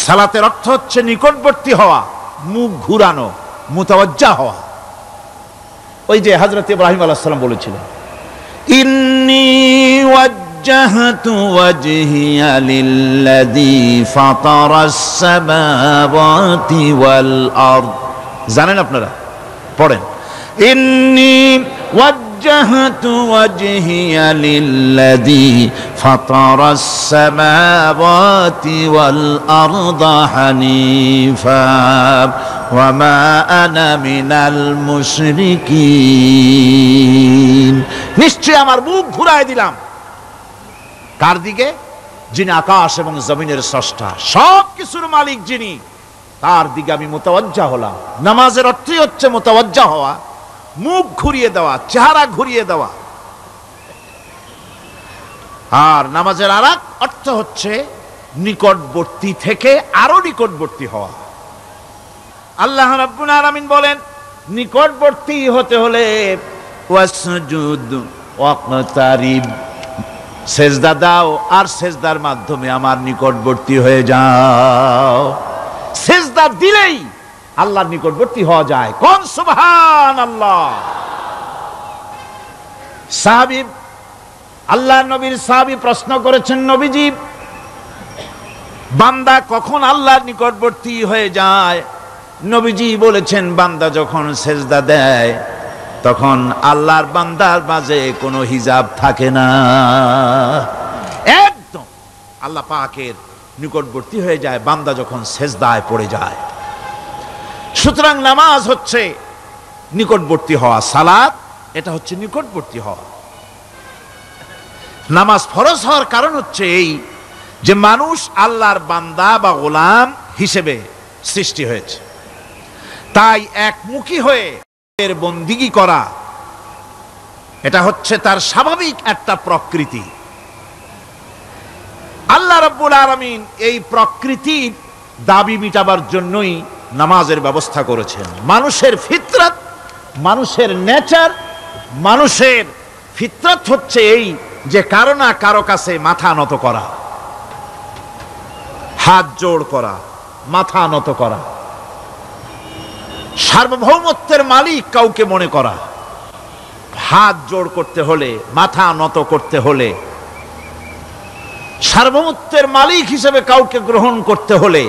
সালাতের অর্থ হচ্ছে নিকটবর্তী হওয়া, মুখ ঘুরানো, মুতাওয়াজ্জা হওয়া। ওই যে হযরত ইব্রাহিম আলাইহিস সালাম বলেছিলেন, ইন্নী ওয়াজ্জাহতু ওয়াজহিয়া লিল্লাযী ফাতারাস সামাওয়াতি ওয়াল আরদ। জানেন আপনারা? পড়েন, ইন্নী وجهت وجهي للذي فطر السماوات والأرض حنيفا وما أنا من المشركين। নিশ্চয় আমার মুখ ঘুরায় দিলাম কার দিকে? যিনি আকাশ এবং জমিনের স্রষ্টা, সব কিছুর মালিক যিনি, তার দিকে আমি মুতাওয়াজ্জা হলাম। নামাজের অর্থই হচ্ছে মুতাওয়াজ্জা হওয়া, মুখ ঘুরিয়ে দেওয়া, চেহারা ঘুরিয়ে দেওয়া। আর নামাজের আরেক অর্থ হচ্ছে নিকটবর্তী থেকে আরো নিকটবর্তী হওয়া। আল্লাহ রাব্বুল আলামিন বলেন, নিকটবর্তী হতে হলে ওয়াসজুদ ওয়াকতারিব, সেজদা দাও আর সেজদার মাধ্যমে আমার নিকটবর্তী হয়ে যাও। সেজদা দিলেই আল্লাহর নিকটবর্তী হওয়া যায়। কোন সুবহানাল্লাহ। সাহাবী, আল্লাহর নবীর সাহাবী প্রশ্ন করেছেন, নবীজি, বান্দা কখন আল্লাহর নিকটবর্তী হয়ে যায়? নবীজি বলেছেন, বান্দা যখন সেজদা দেয় তখন আল্লাহর বান্দার মাঝে কোনো হিজাব থাকে না, একদম আল্লাহ পাকের নিকটবর্তী হয়ে যায় বান্দা যখন সেজদায় পড়ে যায়। সুতরাং নামাজ হচ্ছে নিকটবর্তী হওয়া, সালাত এটা হচ্ছে নিকটবর্তী হওয়া। নামাজ ফরজ হওয়ার কারণ হচ্ছে এই যে মানুষ আল্লাহর বান্দা বা গোলাম হিসেবে সৃষ্টি হয়েছে, তাই একমুখী হয়ে এর বন্দিগি করা এটা হচ্ছে তার স্বাভাবিক একটা প্রকৃতি। আল্লাহ রাব্বুল আলামিন এই প্রকৃতির দাবি মিটাবার জন্যই নামাজের ব্যবস্থা করেছেন। মানুষের ফিতরত, মানুষের নেচার, মানুষের ফিতরত হচ্ছে এই যে কারো না কারো কাছে মাথা নত করা, হাত জোড় করা, মাথা নত করা, সার্বভৌমত্বের মালিক কাউকে মনে করা। হাত জোড় করতে হলে, মাথা নত করতে হলে, সার্বভৌমত্বের মালিক হিসেবে কাউকে গ্রহণ করতে হলে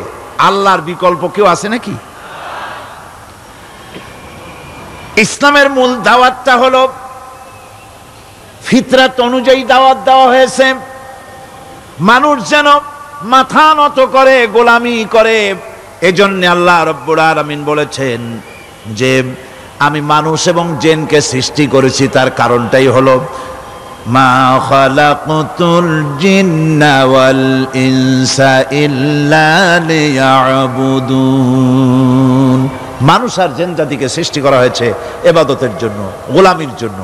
আল্লাহর বিকল্প কেউ আছে নাকি? ইসলামের মূল দাওয়াতটা হলো ফিতরাত অনুযায়ী দাওয়াত দেওয়া হয়েছে, মানুষ যেন মাথা নত করে, গোলামি করে। এজন্য আল্লাহ রাব্বুল আলামিন বলেছেন যে আমি মানুষ এবং জিনকে সৃষ্টি করেছি, তার কারণটাই হলো মা খালাকতুল জিন্না ওয়াল ইনসা ইল্লা লিয়াবুদুন। মানুষ আর জিন জাতিকে সৃষ্টি করা হয়েছে ইবাদতের জন্য, গোলামির জন্য।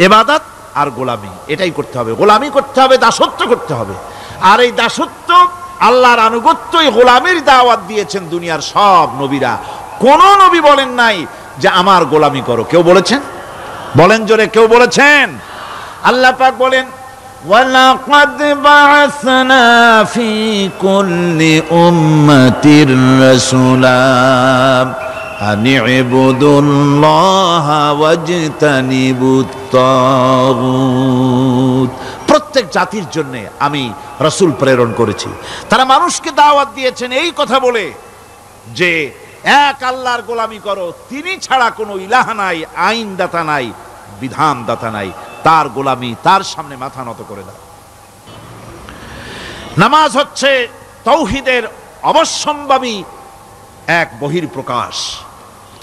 ইবাদত আর গোলামি এটাই করতে হবে, গোলামি করতে হবে, দাসত্ব করতে হবে। আর এই দাসত্ব, আল্লাহর আনুগত্যই গোলামির দাওয়াত দিয়েছেন দুনিয়ার সব নবীরা। কোন নবী বলেন নাই যে আমার গোলামি করো। কেউ বলেছেন? বলেন জোরে, কেউ বলেছেন? আল্লাহ পাক বলেন, ওয়ালাকাদ বা'আসনা ফি কুল্লি উম্মাতির রাসূলা আন ইবুদুল্লাহা ওয়াজতানিবুত তাগুত। প্রত্যেক জাতির জন্য আমি রাসূল প্রেরণ করেছি, তারা মানুষকে দাওয়াত দিয়েছেন এই কথা বলে যে এক আল্লাহর গোলামি করো, তিনি ছাড়া কোনো ইলাহ নাই, আইনদাতা নাই, বিধানদাতা নাই, তার গোলামি, তার সামনে মাথা নত করে দাও। নামাজ হচ্ছে তাওহীদের অবশ্যম্ভাবী এক বহির্প্রকাশ।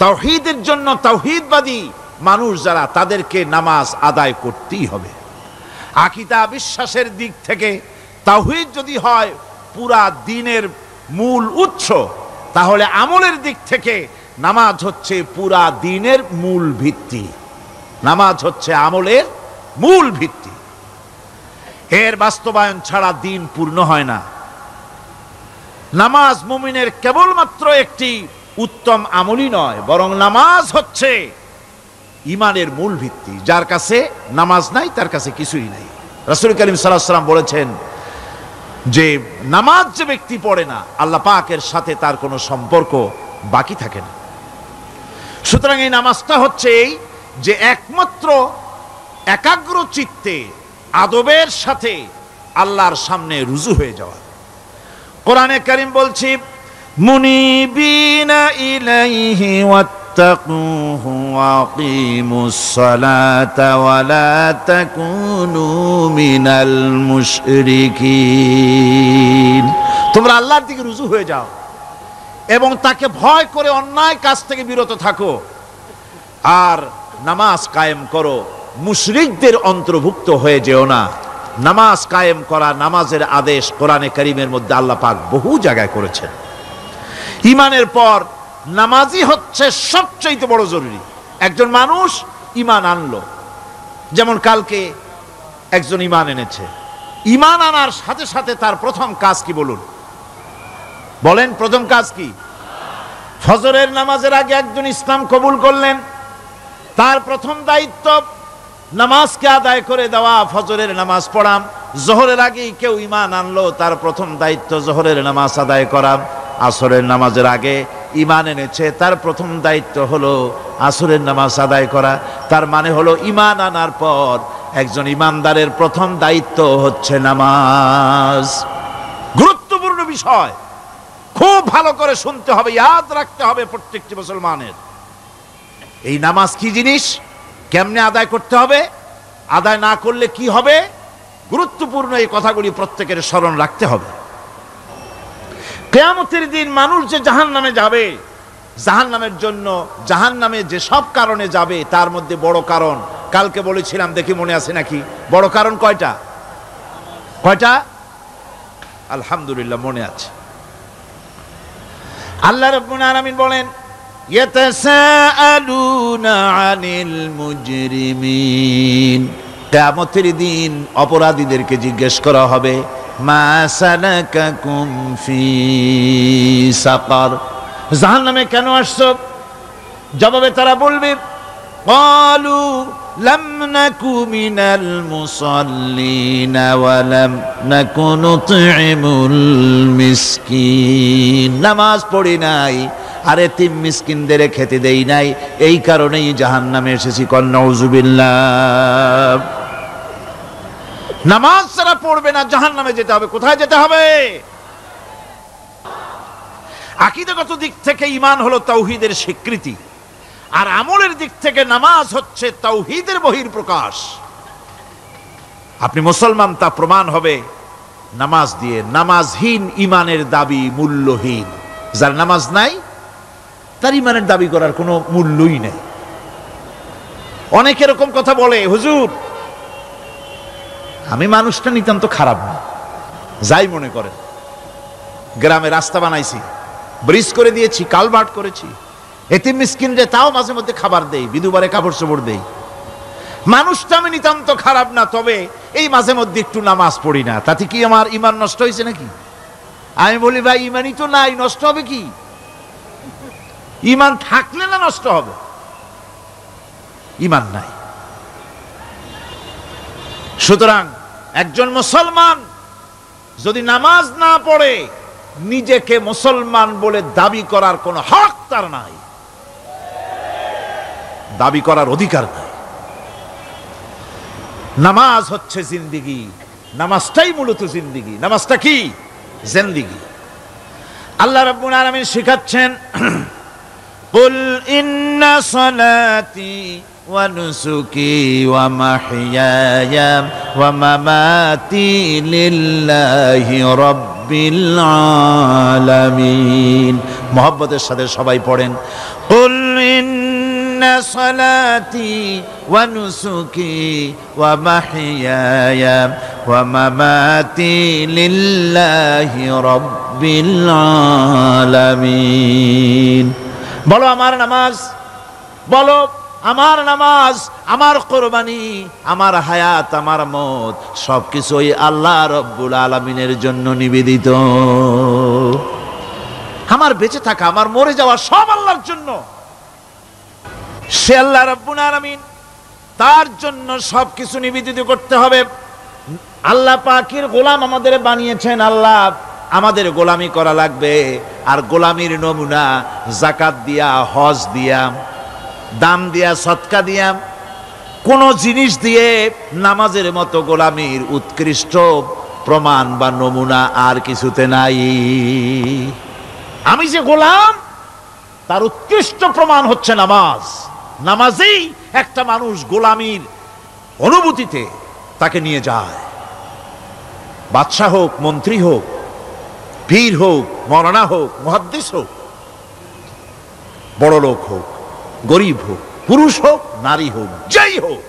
তাওহীদের জন্য তাওহীদবাদী মানুষ যারা, তাদেরকে নামাজ আদায় করতেই হবে। আকীদা বিশ্বাসের দিক থেকে তাওহীদ যদি হয় পুরা দ্বীনের মূল উৎস, তাহলে আমলের দিক থেকে নামাজ হচ্ছে পুরা দ্বীনের মূল ভিত্তি। নামাজ হচ্ছে আমলের মূল ভিত্তি, এর বাস্তবায়ন ছাড়া দ্বীন পূর্ণ হয় না। নামাজ মুমিনের কেবলমাত্র একটি উত্তম আমলই নয়, বরং নামাজ হচ্ছে ঈমানের মূল ভিত্তি। যার কাছে নামাজ নাই তার কাছে কিছুই নাই। রাসূল করিম সাল্লাল্লাহু আলাইহি ওয়াসাল্লাম বলেছেন, যে নামাজ যে ব্যক্তি পড়ে না, আল্লাহ পাকের সাথে তার কোনো সম্পর্ক বাকি থাকে না। সুতরাং এই নামাজটা হচ্ছে এই যে একমাত্র একাগ্র চিত্তে আদবের সাথে আল্লাহর সামনে রুজু হয়ে যাওয়া। কোরআনে কারীম বলছি, মুনিবিনা ইলাইহি ওয়াত্তাকুহু ওয়াকিমুস সালাতা ওয়া লা তাকুনু মিনাল মুশরিকিন। তোমরা আল্লাহর দিকে রুজু হয়ে যাও এবং তাকে ভয় করে অন্যায় কাজ থেকে বিরত থাকো, আর নামাজ কায়েম করো, মুশরিকদের অন্তর্ভুক্ত হয়ে যেও না। নামাজ কায়েম করা, নামাজের আদেশ কোরআনে কারীমের মধ্যে আল্লাহ পাক বহু জায়গায় করেছেন। ঈমানের পর নামাজই হচ্ছে সবচেয়ে বড় জরুরি। একজন মানুষ ঈমান আনলো, যেমন কালকে একজন ঈমান এনেছে, ঈমান আনার সাথে সাথে তার প্রথম কাজ কি বলুন? বলেন, প্রথম কাজ কি? ফজরের নামাজের আগে একজন ইসলাম কবুল করলেন, তার প্রথম দায়িত্ব নামাজকে আদায় করে দেওয়া, ফজরের নামাজ পড়াম। জোহরের আগেই কেউ ঈমান আনলো, তার প্রথম দায়িত্ব জোহরের নামাজ আদায় করা। আসরের নামাজের আগে ঈমান এনেছে, তার প্রথম দায়িত্ব হলো আসরের নামাজ আদায় করা। তার মানে হলো ঈমান আনার পর একজন ঈমানদারের প্রথম দায়িত্ব হচ্ছে নামাজ। গুরুত্বপূর্ণ বিষয়, খুব ভালো করে শুনতে হবে, ইয়াদ রাখতে হবে প্রত্যেকটি মুসলমানের। এই নামাজ কি জিনিস, কেমনে আদায় করতে হবে, আদায় না করলে কি হবে, গুরুত্বপূর্ণ এই কথাগুলি প্রত্যেকের স্মরণ রাখতে হবে। কিয়ামতের দিন মানুষ যে জাহান্নামে যাবে, জাহান্নামের জন্য, জাহান্নামে যে সব কারণে যাবে তার মধ্যে বড় কারণ কালকে বলেছিলাম, দেখি মনে আছে নাকি? বড় কারণ কয়টা? কয়টা? আলহামদুলিল্লাহ মনে আছে। আল্লাহ রাব্বুল আলামিন বলেন, ইয়াতাসাআলুনা আনিল মুজরিমিন। কিয়ামতের দিন অপরাধীদেরকে জিজ্ঞেস করা হবে, মা সালাকাকুম ফি সাকার, জাহান্নামে কেন আসছো? জবাবে তারা বলবে, ক্বালু লাম নাকু মিনাল মুসাল্লিনা ওয়া লাম নাকু নুতঈমুল মিসকিন। নামাজ পড়ি নাই আর এতিম মিসকিনদের খেতে দেই নাই, এই কারণেই জাহান্নামে এসেছি। কন নাউযুবিল্লাহ। নামাজ যারা পড়বে না জাহান্নামে যেতে হবে। কোথায় যেতে হবে? আকীদাগত দিক থেকে ঈমান হলো তাওহীদের স্বীকৃতি, আর আমলের দিক থেকে নামাজ হচ্ছে তাওহীদের বহিঃপ্রকাশ। আপনি মুসলমান তা প্রমাণ হবে নামাজ দিয়ে। নামাজহীন ঈমানের দাবি মূল্যহীন। যার নামাজ নাই তার ঈমানের দাবি করার কোনো মূল্যই নেই। অনেক এরকম কথা বলে, হুজুর আমি মানুষটা নিতান্ত খারাপ না, যাই মনে করেন, গ্রামে রাস্তা বানাইছি, ব্রিজ করে দিয়েছি, কালভার্ট করেছি, এতিম মিসকিনরে তাও মাঝে মধ্যে খাবার দেই, বিধবারে কাপড় চোপড় দেই, মানুষটা আমি নিতান্ত খারাপ না, তবে এই মাঝে মধ্যে একটু নামাজ পড়ি না, তাতে কি আমার ঈমান নষ্ট হয়েছে নাকি? আমি বলি, ভাই ঈমানই তো নাই, নষ্ট হবে কি? ঈমান থাকলে না নষ্ট হবে? ঈমান নাই। সুতরাং একজন মুসলমান যদি নামাজ না পড়ে, নিজেকে মুসলমান বলে দাবি করার কোনো হক তার নাই, দাবি করার অধিকার নাই। নামাজ হচ্ছে জিন্দেগি, নামাজটাই মূলত জিন্দেগি। নামাজটা কি? জিন্দেগি। আল্লাহ রাব্বুল আলামিন শিখাচ্ছেন, কুল ইন্না সালাতি ওয়া নুসুকি ওয়া মাহইয়ায়া ওয়া মামাতি লিল্লাহি রাব্বিল আলামিন। মুহাব্বতের সাথে সবাই পড়েন, কুল ইন্না সালাতি ওয়া নুসুকি ওয়া মাহইয়ায়া ওয়া মামাতি লিল্লাহি রাব্বিল আলামিন। বলো আমার নামাজ, বলো আমার নামাজ, আমার কোরবানি, আমার হায়াত, আমার মত সবকিছুই আল্লাহ রব্বুল আলামিনের জন্য নিবেদিত। আমার বেঁচে থাকা, আমার মরে যাওয়া সব আল্লাহর জন্য। সে আল্লাহ রব্বুল আলামিন, তার জন্য সবকিছু নিবেদিত করতে হবে। আল্লাহ পাকের গোলাম আমাদের বানিয়েছেন, আল্লাহ আমাদের গোলামি করা লাগবে। আর গোলামির নমুনা যাকাত দিয়া, হজ দিয়া, দান দিয়া, সদকা দিয়া, কোন জিনিস দিয়ে নামাজের মতো গোলামির উৎকৃষ্ট প্রমাণ বা নমুনা আর কিছুতে নাই। আমি যে গোলাম তার উৎকৃষ্ট প্রমাণ হচ্ছে নামাজ। নামাজেই একটা মানুষ গোলামির অনুভূতিতে তাকে নিয়ে যায়। বাদশাহ হোক, মন্ত্রী হোক, পীর হোক, মৌলানা হোক, মুহাদ্দিস হোক, বড় লোক হোক, গরিব হোক, পুরুষ হোক, নারী হোক, যেই হোক,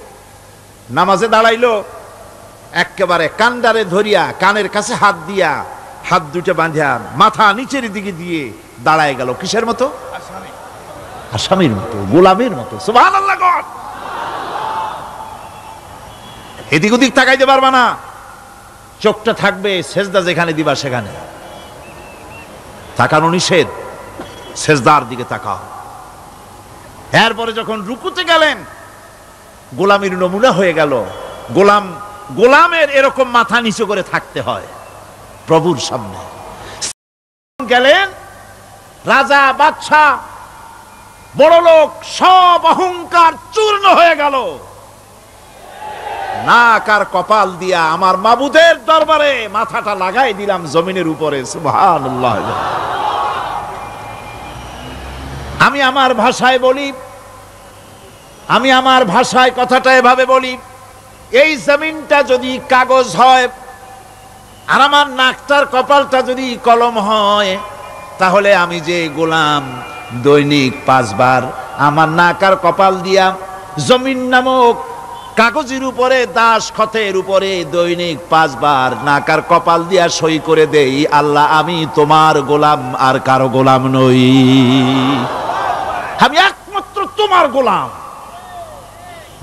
নামাজে দাঁড়াইলো, একেবারে কান্ডারে ধরিয়া কানের কাছে হাত দিয়া, হাত দুটো বাঁধিয়া মাথা নিচের দিকে দিয়ে দাঁড়ায় গেল। কিসের মতো? আসামির মতো, গোলামের মতো। সুবহানাল্লাহ। এদিক ওদিক তাকাইতে পারবা না, চোখটা থাকবে সেজদা যেখানে দিবা সেখানে। তাকানো নিষেধ, সেজদার দিকে তাকাও। এরপরে যখন রুকুতে গেলেন, গোলামির নমুনা হয়ে গেল। গোলামের এরকম মাথা নিচু করে থাকতে হয় প্রভুর সামনে। গেলেন, রাজা, বাদশা, বড় লোক, সব অহংকার চূর্ণ হয়ে গেল। নাক আর কপাল দিয়া আমার মাবুদের দরবারে মাথাটা লাগাই দিলাম জমিনের উপরে। সুবহানাল্লাহ। আমি আমার ভাষায় বলি, আমি আমার ভাষায় কথাটা এভাবে বলি, এই জমিনটা যদি কাগজ হয় আর আমার নাকটার কপালটা যদি কলম হয়, তাহলে আমি যে গোলাম দৈনিক 5 বার আমার নাক আর কপাল দিয়া জমিন নামক কাগজের উপরে, দাস খতের উপরে দৈনিক 5 বার নাক আর কপাল দিয়া সই করে দেই, আল্লাহ আমি তোমার গোলাম, আর কারো গোলাম নই, আমি একমাত্র তোমার গোলাম।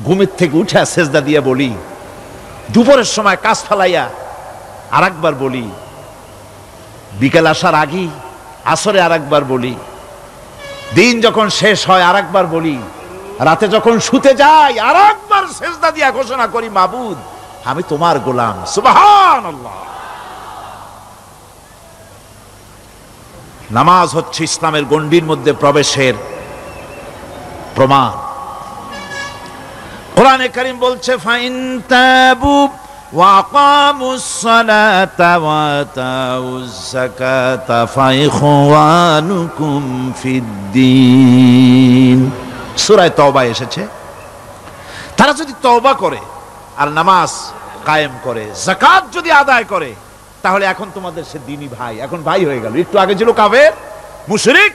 ঘুমের থেকে উঠে সেজদা দিয়ে বলি, দুপুরের সময় কাজ ফালাইয়া আর একবার বলি, বিকেল আসার আগেই আসরে আর একবার বলি, দিন যখন শেষ হয় আর একবার বলি, রাতে যখন শুতে যাই আর একবার সেজদা দিয়া ঘোষণা করি, মাবুদ আমি তোমার গোলাম। সুবহানাল্লাহ। নামাজ হচ্ছে ইসলামের গণ্ডির মধ্যে প্রবেশের প্রমাণ। কোরআনে কারীম বলছে, ফাইন তাবু ওয়া আকামুস সালাতা ওয়া আতাউজ যাকাতা ফাইখওয়ানুকুম ফিদ্দীন। সূরা তওবা এসেছে, তারা যদি তওবা করে আর নামাজ কায়েম করে, যাকাত যদি আদায় করে, তাহলে এখন তোমাদের সে দ্বীনি ভাই, এখন ভাই হয়ে গেল। একটু আগে ছিল কাফের, মুশরিক,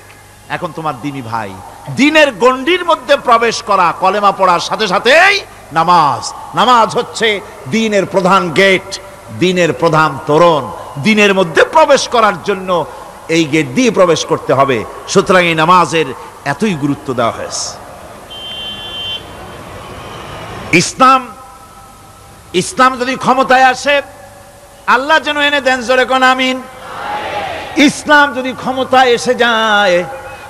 এখন তোমার দ্বীনি ভাই। দ্বীনের গণ্ডির মধ্যে প্রবেশ করা, কলেমা পড়ার সাথে সাথেই নামাজ। নামাজ হচ্ছে দ্বীনের প্রধান গেট, দ্বীনের প্রধান তোরণ। দ্বীনের মধ্যে প্রবেশ করার জন্য এই গেট দিয়ে প্রবেশ করতে হবে। সুতরাং এই নামাজের এতই গুরুত্ব দেওয়া হয়েছে। ইসলাম যদি ক্ষমতায় আসে, আল্লাহ যেন এনে দেন, জোরে কোন আমিন। ইসলাম যদি ক্ষমতায় এসে যায়,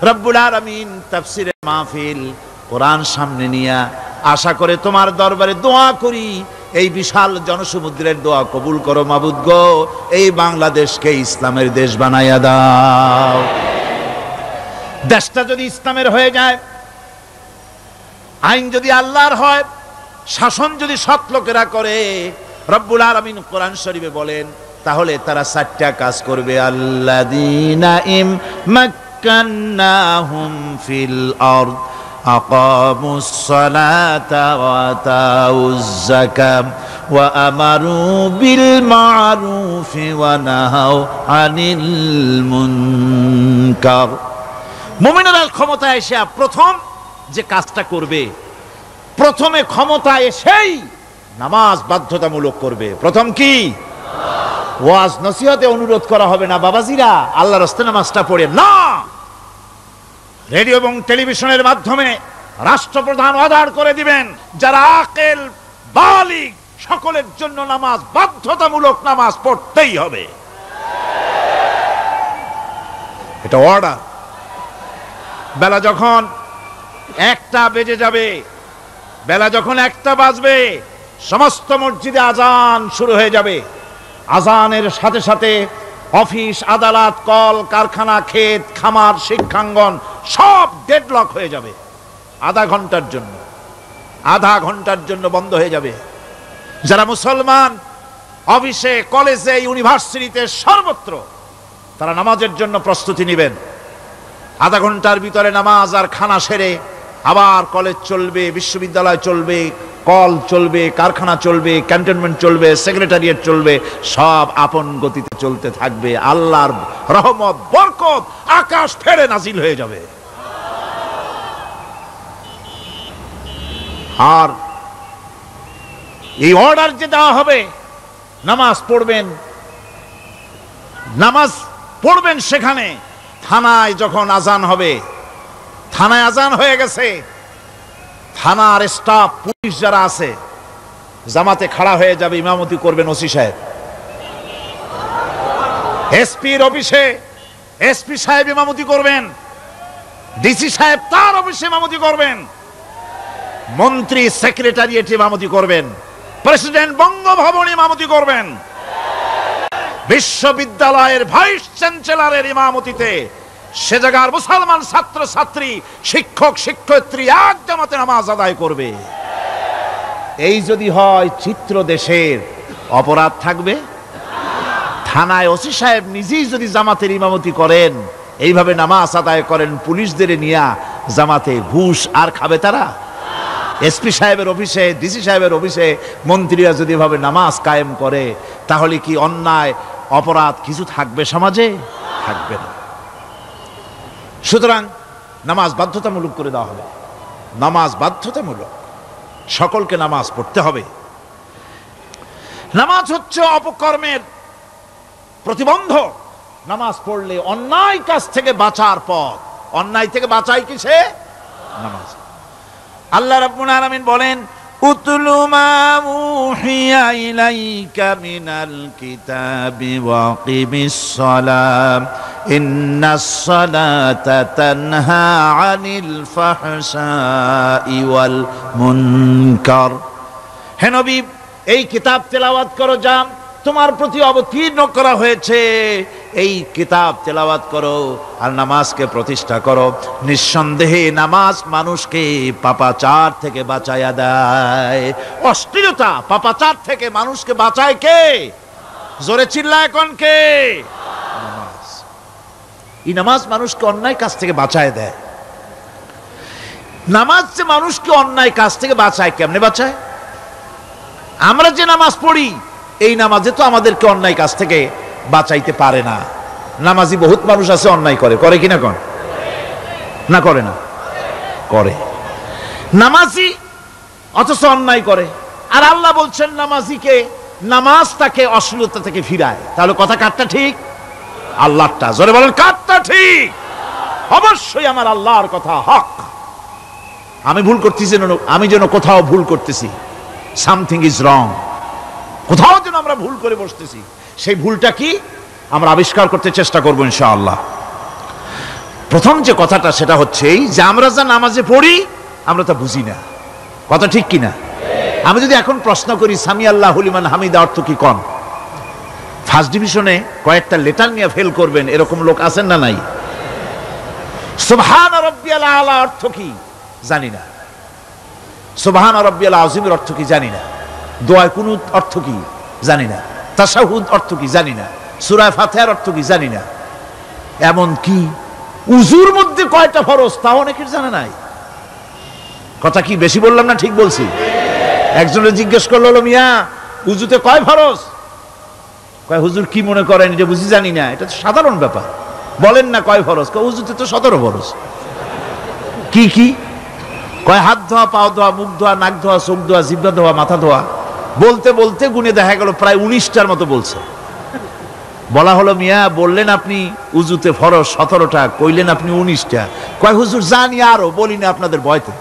রব্বুল আলামিন তাফসিরে মাহফিল, কোরআন সামনে নিয়া আশা করে তোমার দরবারে দোয়া করি, এই বিশাল জনসমুদ্রের দোয়া কবুল করো মাবুদ গো, এই বাংলাদেশকে ইসলামের দেশ বানাইয়া দাও। দেশটা যদি ইসলামের হয়ে যায়, আইন যদি আল্লাহর হয়, শাসন যদি সৎ লোকেরা করে, রব্বুল আলামিন কোরআন শরীফে বলেন, তাহলে তারা 4টা কাজ করবে। আল্লাযীনা মাক্কান্নাহুম ফিল আরদ আকামুস সালাতা ওয়া আতাউজ যাকাত ওয়া আমারু বিল মা'রুফি ওয়া নাহাউ আনিল মুনকার। মুমিনরা ক্ষমতা এসে প্রথম যে কাজটা করবে, প্রথমে ক্ষমতা এসেই নামাজ বাধ্যতামূলক করবে। প্রথম কি? ওয়াজ নসিহতে অনুরোধ করা হবে না, বাবাজিরা আল্লাহর রাস্তায় নামাজটা পড়ে না। রেডিও এবং টেলিভিশনের মাধ্যমে রাষ্ট্রপ্রধান অর্ডার করে দিবেন, যারা আকেল বালিগ সকলের জন্য নামাজ বাধ্যতামূলক, নামাজ পড়তেই হবে, এটা অর্ডার। বেলা যখন 1টা বেজে যাবে, বেলা যখন 1টা বাজবে, সমস্ত মসজিদে আজান শুরু হয়ে যাবে। আজানের সাথে সাথে অফিস, আদালত, কল কারখানা, ক্ষেত খামার, শিক্ষাঙ্গন সব ডেডলক হয়ে যাবে। আধা ঘন্টার জন্য বন্ধ হয়ে যাবে। যারা মুসলমান অফিসে, কলেজে, ইউনিভার্সিটিতে, সর্বত্র তারা নামাজের জন্য প্রস্তুতি নেবেন। আধা ঘন্টার ভিতরে নামাজ আর খানা সেরে আবার কলেজ চলবে, বিশ্ববিদ্যালয় চলবে, কল চলবে, কারখানা চলবে, ক্যান্টনমেন্ট চলবে, সেক্রেটারিয়েট চলবে, সব আপন গতিতে চলতে থাকবে। আল্লাহর রহমত, বরকত আকাশ ফেরে নাজিল হয়ে যাবে। আর এই অর্ডার যে দেওয়া হবে, নামাজ পড়বেন সেখানে। থানায় যখন আজান হবে, থানায় আজান হয়ে গেছে, থানার স্টাফ, পুলিশ যারা আছে জামাতে খাড়া হয়ে যাবে, ইমামতি করবেন ওসি সাহেব। এসপির অফিসে এসপি সাহেব ইমামতি করবেন, ডিসি সাহেব তার অফিসে ইমামতি করবেন, মন্ত্রী সেক্রেটারিয়েট ইমামতি করবেন, প্রেসিডেন্ট বঙ্গভবন ইমামতি করবেন, বিশ্ববিদ্যালয়ের ভাইস চ্যান্সেলরের ইমামতিতে সে জায়গার মুসলমান ছাত্র ছাত্রী, শিক্ষক শিক্ষয়িত্রী এক জামাতে নামাজ আদায় করবে। এই যদি হয় চিত্র দেশের, অপরাধ থাকবে? থানায় ওসি সাহেব নিজেই যদি জামাতের ইমামতি করেন, এইভাবে নামাজ আদায় করেন পুলিশদের নিয়ে জামাতে, ঘুষ আর খাবে তারা? এসপি সাহেবের অফিসে, ডিসি সাহেবের অফিসে মন্ত্রীরা যদি এভাবে নামাজ কায়েম করে, তাহলে কি অন্যায় অপরাধ কিছু থাকবে সমাজে? থাকবে না। সুতরাং নামাজ বাধ্যতামূলক করে দেওয়া হবে। নামাজ বাধ্যতামূলক, সকলকে নামাজ পড়তে হবে। নামাজ হচ্ছে অপকর্মের প্রতিবন্ধক। নামাজ পড়লে অন্যায় কাজ থেকে বাঁচার পথ। অন্যায় থেকে বাঁচাই কিসে? নামাজ। আল্লাহ রাব্বুল আলামিন বলেন, উতলু মা উহিয়া ইলাইকা মিনাল কিতাবি ওয়া কিমিস সালাম ইন্নাস সালাতা তানহা আনিল ফাহশাই ওয়াল মুনকার। হে নবী, এই কিতাব তেলাওয়াত করো, যা তোমার প্রতি অবতীর্ণ করা হয়েছে, এই কিতাব তেলাওয়াত করো আর নামাজকে প্রতিষ্ঠা করো। নিঃসন্দেহে নামাজ মানুষকে পাপাচার থেকে বাঁচায়া দেয়। অশ্লীলতা, পাপাচার থেকে মানুষকে বাঁচায় কে? জোরে চিল্লায় কোন কে? নামাজ। এই নামাজ মানুষকে অন্যায় কাজ থেকে বাঁচায় দেয়। নামাজ যে মানুষকে অন্যায় কাজ থেকে বাঁচায়, কেমনে বাঁচায়? আমরা যে নামাজ পড়ি, এই নামাজে তো আমাদেরকে অন্যায় কাজ থেকে বাঁচাইতে পারে না। নামাজি বহুত মানুষ আছে অন্যায় করে, করে কিনা কোন? না করে না? করে। নামাজি অথচ অন্যায় করে। আর আল্লাহ বলছেন নামাজিকে, নামাজ তাকে অশ্লীলতা থেকে ফিরায়। তাহলে কথা কারটা ঠিক? আল্লাহরটা। জোরে বলেন, কারটা ঠিক? অবশ্যই আমার আল্লাহর কথা হক। আমি ভুল করতেছি, আমি যেন কোথাও ভুল করতেছি, সামথিং ইজ রং, কোথাও যেন আমরা ভুল করে বসতেছি, সেই ভুলটা কি আমরা আবিষ্কার করতে চেষ্টা করবো ইনশাআল্লাহ। প্রথম যে কথাটা সেটা হচ্ছে এই যে আমরা যা নামাজে পড়ি আমরা তা বুঝি না। কথা ঠিক কিনা? আমি যদি এখন প্রশ্ন করি সামি আল্লাহু লিমান হামিদা অর্থ কি কোন? ফার্স্ট ডিভিশনে কয়েকটা লেটার নিয়ে ফেল করবেন এরকম লোক আছেন না নাই? সুবহান রাব্বিয়াল আলা অর্থ কি জানি না, সুবহান রাব্বিয়াল আযীমের অর্থ কি জানি না, দোয়া কুনুত অর্থ কি জানি না, তাশাহুদ অর্থ কি জানি না, সূরা ফাতিহার অর্থ কি জানি না, এমন কি উযুর মধ্যে কয়টা ফরজ তাও অনেকের জানা নাই। কথা কি বেশি বললাম না ঠিক বলছি? একজনে জিজ্ঞেস করলো, মিয়া উযুতে কয় ফরজ? কয় হুজুর কি মনে করেন এটা বুঝি জানি না, এটা তো সাধারণ ব্যাপার, বলেন না কয় ফরজ? কয় উযুতে তো 17 ফরজ। কি কি? কয় হাত ধোয়া, পাও ধোয়া, মুখ ধোয়া, নাক ধোয়া, চোখ ধোয়া, জিহ্বা ধোয়া, মাথা ধোয়া। বলতে বলতে গুনে দেখা গেল প্রায় 19টার মতো বলছে। বলা হলো, মিয়া বললেন আপনি উযুতে ফরজ 17টা, কইলেন আপনি 19টা। কয় হুজুর জানি আরো, বলি না আপনাদের ভয়তে।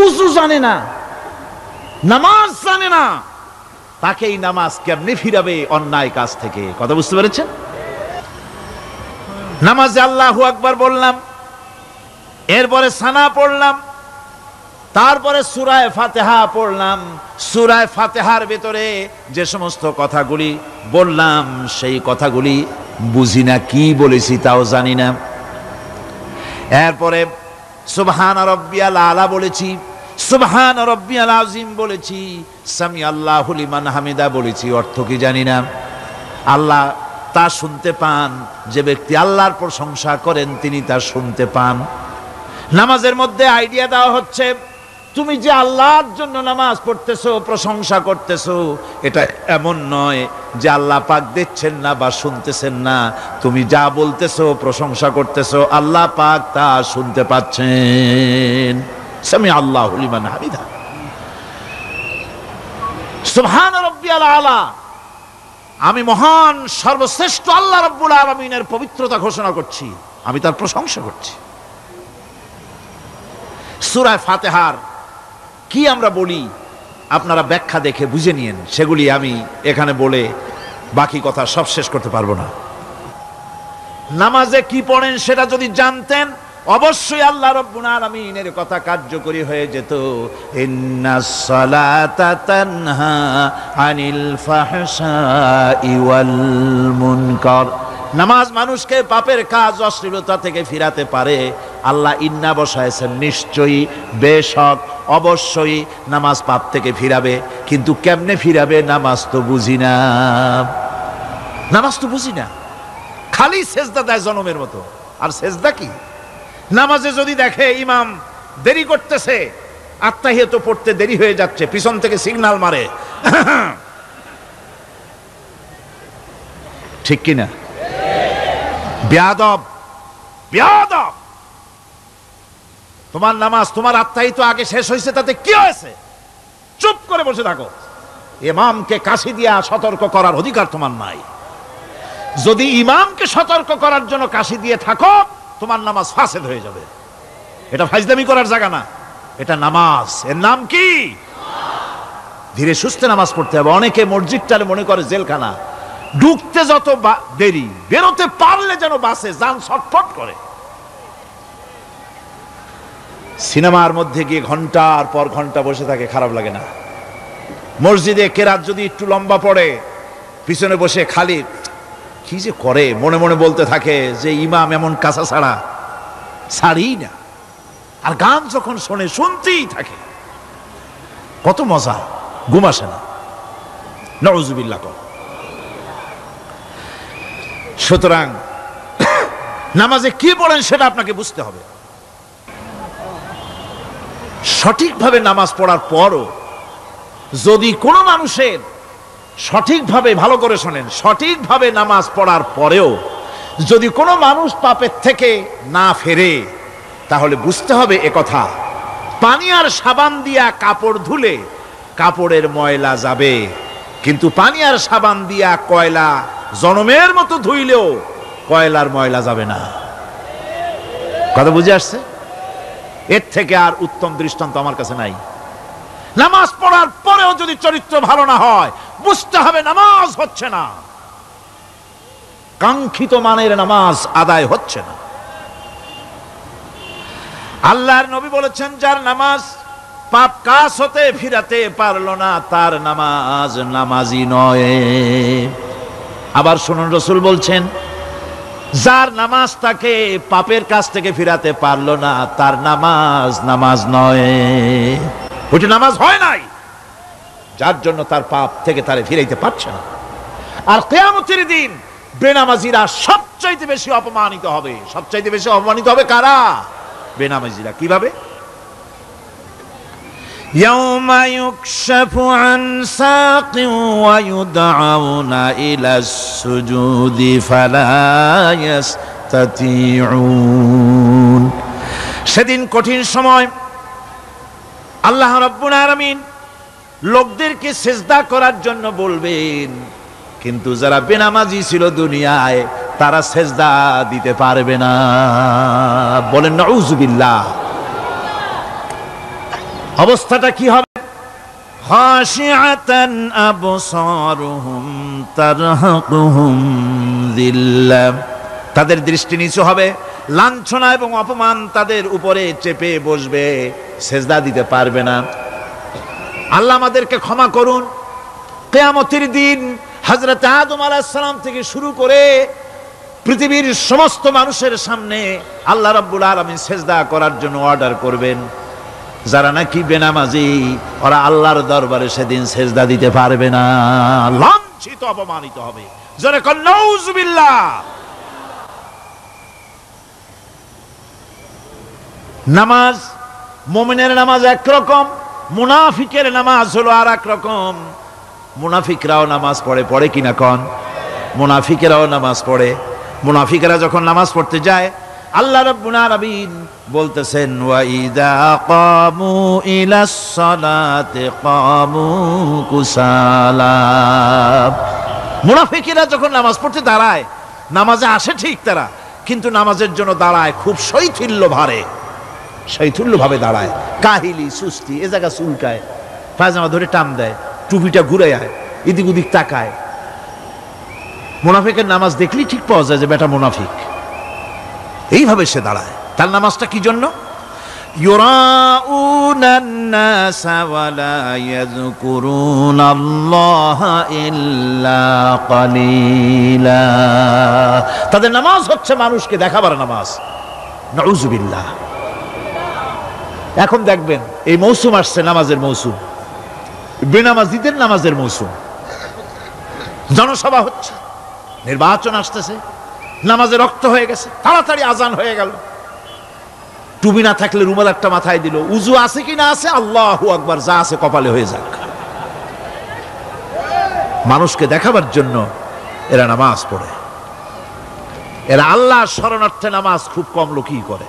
উযু জানে না, নামাজ জানে না, তাকে এই নামাজ কেমনে ফিরাবে অন্যায় কাজ থেকে? কথা বুঝতে পেরেছেন? নামাজে আল্লাহু আকবার বললাম, এরপরে সানা পড়লাম, তারপরে সূরা ফাতিহা পড়লাম। সূরা ফাতিহার ভিতরে যে সমস্ত কথাগুলি বললাম সেই কথাগুলি বুঝি না, কি বলেছি তাও জানি না। এরপরে সুবহান রাব্বিয়াল আলা বলেছি, সুবহান রাব্বিয়াল আযীম বলেছি, সামি আল্লাহু লিমান হামিদা বলেছি, অর্থ কি জানি না। আল্লাহ তা শুনতে পান, যে ব্যক্তি আল্লাহর প্রশংসা করেন তিনি তা শুনতে পান। নামাজের মধ্যে আইডিয়া দেওয়া হচ্ছে, তুমি যে আল্লাহর জন্য নামাজ পড়তেছো, প্রশংসা করতেছো, এটা এমন নয় যে আল্লাহ পাক দেখছেন না বা শুনতেছেন না। তুমি যা বলতেছো, প্রশংসা করতেছো, আল্লাহ পাক তা শুনতে পাচ্ছেন। সামি আল্লাহু লিমান হামিদা, সুবহান রাব্বিয়াল আলা, আমি মহান সর্বশ্রেষ্ঠ আল্লাহ রাব্বুল আলামিনের পবিত্রতা ঘোষণা করছি, আমি তার প্রশংসা করছি। সূরা ফাতিহার কি আমরা বলি আপনারা ব্যাখ্যা দেখে বুঝে নিয়েন, সেগুলি আমি এখানে বলে বাকি কথা সব শেষ করতে পারবো না। নামাজে কি পড়েন সেটা যদি জানতেন, অবশ্যই আল্লাহ রাব্বুল আলামিনের কথা কার্যকরী হয়ে যেত। ইন্নাস সালাতা তানহা আনিল ফাহশাই ওয়াল মুনকার, নামাজ মানুষকে পাপের কাজ, অশ্লীলতা থেকে ফিরাতে পারে। আল্লাহ ইন্না বসায়ছেন, নিশ্চয়ই, বেশক, অবশ্যই নামাজ পাপ থেকে ফিরাবে। কিন্তু কেমনে ফিরাবে নামাজ তো বুঝি না, নামাজ তো বুঝি না। খালি সেজদা দেয় জনমের মতো, আর সেজদা কি? নামাজে যদি দেখে ইমাম দেরি করতেছে, আত্তাহিয়াত পড়তে দেরি হয়ে যাচ্ছে, পিছন থেকে সিগন্যাল মারে, ঠিক কিনা? বেয়াদব, বেয়াদব। তোমার নামাজ, তোমার আত্তাহিয়াত আগে শেষ হয়েছে, তাতে কি হয়েছে? চুপ করে বসে থাকো। ইমামকে কাশি দিয়া সতর্ক করার অধিকার তোমার নাই। যদি ইমামকে সতর্ক করার জন্য কাশি দিয়ে থাকো, তোমার নামাজ ফাসেদ হয়ে যাবে। এটা ফাজলামি করার জায়গা না, এটা নামাজ। এর নাম কি? ধীরে সুস্থে নামাজ পড়তে হবে। অনেকে মসজিদটারে মনে করে জেলখানা, ঢুকতে যত দেরি, বেরোতে পারলে যেন বাসে যান ছটফট করে। সিনেমার মধ্যে গিয়ে ঘন্টার পর ঘন্টা বসে থাকে, খারাপ লাগে না? মসজিদে কেরাত যদি একটু লম্বা পড়ে, পিছনে বসে খালি কি যে করে, মনে মনে বলতে থাকে যে ইমাম এমন কাঁচা ছাড়া ছাড়ি না। আর গান যখন শোনে, শুনতেই থাকে, কত মজা, ঘুম আসে না। নাউযুবিল্লাহ। সুতরাং নামাজে কি পড়েন সেটা আপনাকে বুঝতে হবে। সঠিকভাবে নামাজ পড়ার পরও যদি কোনো মানুষের সঠিকভাবে, ভালো করে শোনেন, সঠিকভাবে নামাজ পড়ার পরেও যদি কোনো মানুষ পাপের থেকে না ফেরে, তাহলে বুঝতে হবে একথা, পানি আর সাবান দিয়া কাপড় ধুলে কাপড়ের ময়লা যাবে, কিন্তু পানি আর সাবান দিয়া কয়লা জনমের মতো ধুইলেও কয়লার ময়লা যাবে না। কথা বুঝে আসছে? এর থেকে আর উত্তম দৃষ্টান্ত আমার কাছে নাই। নামাজ পড়ার পরেও যদি চরিত্র ভালো না হয়, বুঝতে হবে নামাজ হচ্ছে না, কাঙ্ক্ষিত মানের নামাজ আদায় হচ্ছে না। আল্লাহর নবী বলেছেন, যার নামাজ পাপ কাজ হতে ফিরাতে পারলো না, তার নামাজ নামাজি নয়। আবার শুনুন, রাসূল বলছেন, যার নামাজ তাকে পাপের কাজ থেকে ফিরাতে পারলো না, তার নামাজ নামাজ নয়। ওইটা নামাজ হয় নাই, যার জন্য তার পাপ থেকে তারে ফিরাইতে পারছে না। আর কিয়ামতের দিন বেনামাজিরা সবচাইতে বেশি অপমানিত হবে। সবচাইতে বেশি অপমানিত হবে কারা? বেনামাজিরা। কিভাবে? ইয়াউমা ইউকশাফু আন সাকিন ওয়া ইউদআউনা ইলাস সুজুদি ফালা ইস্তাতিউন। সেদিন কঠিন সময়, আল্লাহ রাব্বুল আলামিন লোকদেরকে সিজদা করার জন্য বলবেন, কিন্তু যারা বেনামাজি ছিল দুনিয়ায়, তারা সিজদা দিতে পারবে না। বলেন নাউযুবিল্লাহ। অবস্থাটা কি হবে? খাশিআতান আবসারুহুম তারহাকুহুম যিল্লাহ, তাদের দৃষ্টি নিচু হবে, লাঞ্ছনা এবং অপমান তাদের উপরে চেপে বসবে, সেজদা দিতে পারবে না। আল্লাহ আমাদেরকে ক্ষমা করুন। কিয়ামতের দিন হযরত আদম আলাইহিস সালাম থেকে শুরু করে পৃথিবীর সমস্ত মানুষের সামনে আল্লাহ রাব্বুল আলামিন সেজদা করার জন্য অর্ডার করবেন। যারা নাকি বেনামাজি ওরা আল্লাহর দরবারে সেদিন সেজদা দিতে পারবে না, লাঞ্ছিত অপমানিত হবে। যারা কন নাউযুবিল্লাহ। নামাজ, মুমিনের নামাজ একরকম, মুনাফিকের নামাজ হলো আর এক রকম। মুনাফিকরাও নামাজ পড়ে, পড়ে কিনা কন? মুনাফিকেরাও নামাজ পড়ে। মুনাফিকেরা যখন নামাজ পড়তে যায় আল্লাহ রাব্বুল আলামিন বলতেছেন ওয়া ইযা কামু ইলাস সালাতি কামু কুসালা। মুনাফিকেরা যখন নামাজ পড়তে দাঁড়ায়, নামাজে আসে ঠিক তারা, কিন্তু নামাজের জন্য দাঁড়ায় খুব শৈথিল্যভাবে দাঁড়ায়, কাহিলি সুস্তি, এ জায়গা চুলকায়, পায়জামা ধরে টান দেয়, টুপিটা ঘুরে আয়, এদিক ওদিক তাকায়। মুনাফিকের নামাজ দেখলেই ঠিক পাওয়া যায় যে বেটা মুনাফিক। এইভাবে সে দাঁড়ায়। তার নামাজটা কি জন্য? ইউরাউনান নাসা ওয়া লা ইয়াযকুরুনাল্লাহা ইল্লা কালিলা। তাদের নামাজ হচ্ছে মানুষকে দেখাবার নামাজ। নাউযুবিল্লাহ। এখন দেখবেন এই মৌসুম আসছে, নামাজের মৌসুম, বেনামাজিদের নামাজের মৌসুম। জনসভা হচ্ছে, নির্বাচন আসতেছে, নামাজে রক্ত হয়ে গেছে, তাড়াতাড়ি আজান হয়ে গেল। টুপি না থাকলে রুমাল একটা মাথায় দিল, উজু আছে কি না আছে, আল্লাহু আকবার, যা আছে কপালে হয়ে যাক। মানুষকে দেখাবার জন্য এরা নামাজ পড়ে। এরা আল্লাহর শরণার্থে নামাজ খুব কম লোকই করে।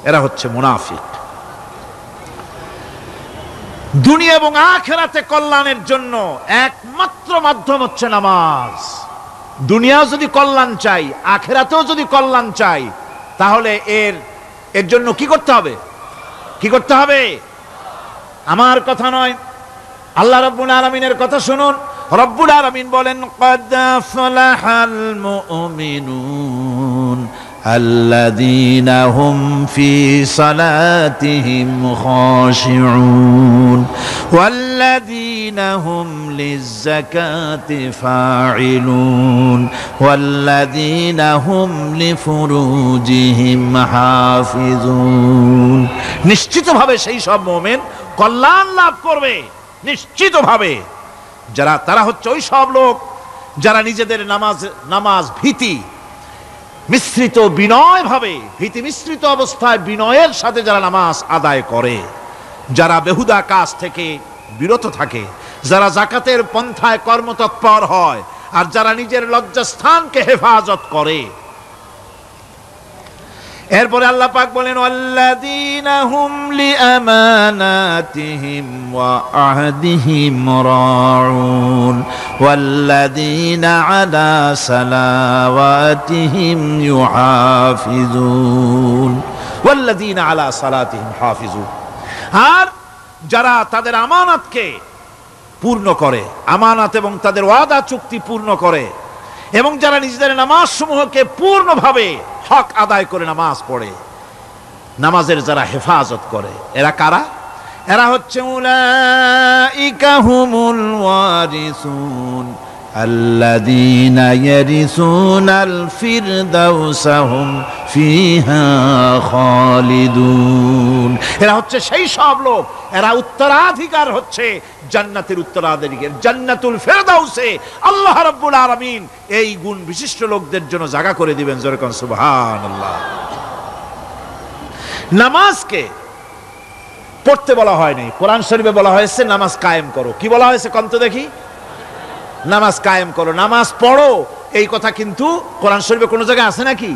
এরা হচ্ছে মুনাফিক। দুনিয়া এবং আখিরাতে কল্যাণের জন্য একমাত্র মাধ্যম হচ্ছে নামাজ। দুনিয়াও যদি কল্যাণ চাই, আখিরাতেও যদি কল্যাণ চাই, তাহলে এর জন্য কি করতে হবে? কি করতে হবে? আমার কথা নয়, আল্লাহ রাব্বুল আলামিনের কথা শুনুন। রব্বুল আলামিন বলেন ক্বাদ আফলাহাল মুমিনুন আল্লাযীনা হুম ফি সালাতিহিম খাশিউন ওয়াল্লাযীনা হুম লিয-যাকাতি ফাঈলুন ওয়াল্লাযীনা হুম লিফুরুজিহিম হাফিজুন। নিশ্চিতভাবে সেই সব মুমিন কল্যাণ লাভ করবে, নিশ্চিতভাবে। তারা হচ্ছে ওই সব লোক যারা নিজেদের নামাজ ভীতি মিশ্রিত বিনয়ভাবে, ভীতি মিশ্রিত অবস্থায় বিনয়ের সাথে যারা নামাজ আদায় করে, যারা বেহুদা কাজ থেকে বিরত থাকে, যারা যাকাতের পন্থায় কর্মতৎপর হয়, আর যারা নিজের লজ্জাস্থানকে হেফাজত করে। এরপরে আল্লাহ পাক বলেন ওয়াল্লাযীনা হুম লিআমানাতিহিম ওয়া আহদিহিম রাউন ওয়াল্লাযীনা আলা সালাওয়াতিহিম ইউহাফিজুন ওয়াল্লাযীনা আলা সালাতিহিম হাফিজুন। আর যারা তাদের আমানতকে পূর্ণ করে, আমানত এবং তাদের ওয়াদা চুক্তি পূর্ণ করে, এবং যারা নিজেদের নামাজ সমূহকে পূর্ণভাবে হক আদায় করে নামাজ পড়ে, নামাজের যারা হেফাজত করে, এরা কারা? এরা হচ্ছে উলাইকা হুমুল ওয়ারিসুন আল্লাযীনা ইয়ারিসুনাল ফিরদাউসা হুম ফিহা খালিদুন। এরা হচ্ছে সেই সব লোক, এরা উত্তরাধিকার হচ্ছে জান্নাতের উত্তরাধিকার, জান্নাতুল ফিরদাউসে আল্লাহ রাব্বুল আলামিন এই গুণ বিশিষ্ট লোকদের জন্য জায়গা করে দিবেন। জোরে কোন সুবহানাল্লাহ। নামাজকে পড়তে বলা হয়নি, কোরআন শরীফে বলা হয়েছে নামাজ কায়েম করো। কি বলা হয়েছে কন্ত দেখি? নামাজ কায়েম করো, নামাজ পড়ো। এই কথা কিন্তু কোরআন শরীফে কোনো জায়গায় আছে নাকি?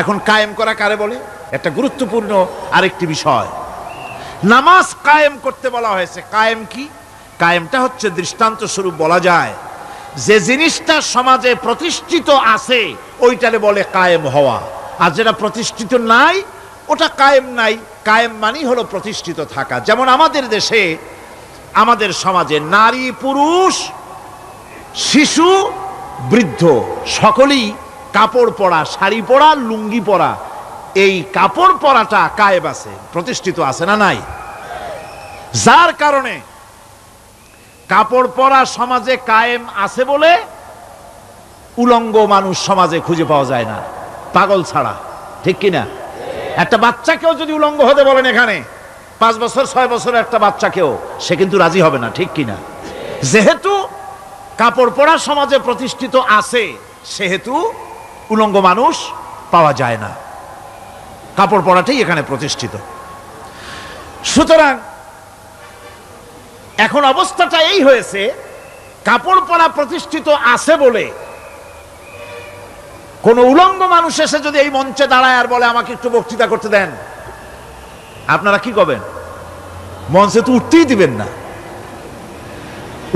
এখন কায়েম করা কারে বলে? একটা গুরুত্বপূর্ণ আরেকটি বিষয়। নামাজ কায়েম করতে বলা হয়েছে। কায়েম কি? কায়েমটা হচ্ছে দৃষ্টান্ত স্বরূপ বলা যায় যে জিনিসটা সমাজে প্রতিষ্ঠিত আছে ওইটারে বলে কায়েম হওয়া, আর যেটা প্রতিষ্ঠিত নাই ওটা কায়েম নাই। কায়েম মানে হলো প্রতিষ্ঠিত থাকা। যেমন আমাদের দেশে, আমাদের সমাজে নারী পুরুষ শিশু বৃদ্ধ সকলেই কাপড় পরা, শাড়ি পরা, লুঙ্গি পরা, এই কাপড় পরাটা কায়েম আছে, প্রতিষ্ঠিত আছে না নাই? যার কারণে কাপড় পরা সমাজে কায়েম আছে বলে উলঙ্গ মানুষ সমাজে খুঁজে পাওয়া যায় না, পাগল ছাড়া, ঠিক কিনা? একটা বাচ্চাকেও যদি উলঙ্গ হতে বলেন এখানে, 5 বছর 6 বছরের একটা বাচ্চাকেও, সে কিন্তু রাজি হবে না, ঠিক কিনা? যেহেতু কাপড় পরা সমাজে প্রতিষ্ঠিত আছে, সেহেতু উলঙ্গ মানুষ পাওয়া যায় না, কাপড় পরাটাই এখানে প্রতিষ্ঠিত। সুতরাং এখন অবস্থাটা এই হয়েছে, কাপড় পরা প্রতিষ্ঠিত আছে বলে কোন উলঙ্গ মানুষ এসে যদি এই মঞ্চে দাঁড়ায় আর বলে আমাকে একটু বক্তৃতা করতে দেন, আপনারা কি করবেন? মঞ্চে তো উঠতেই দিবেন না।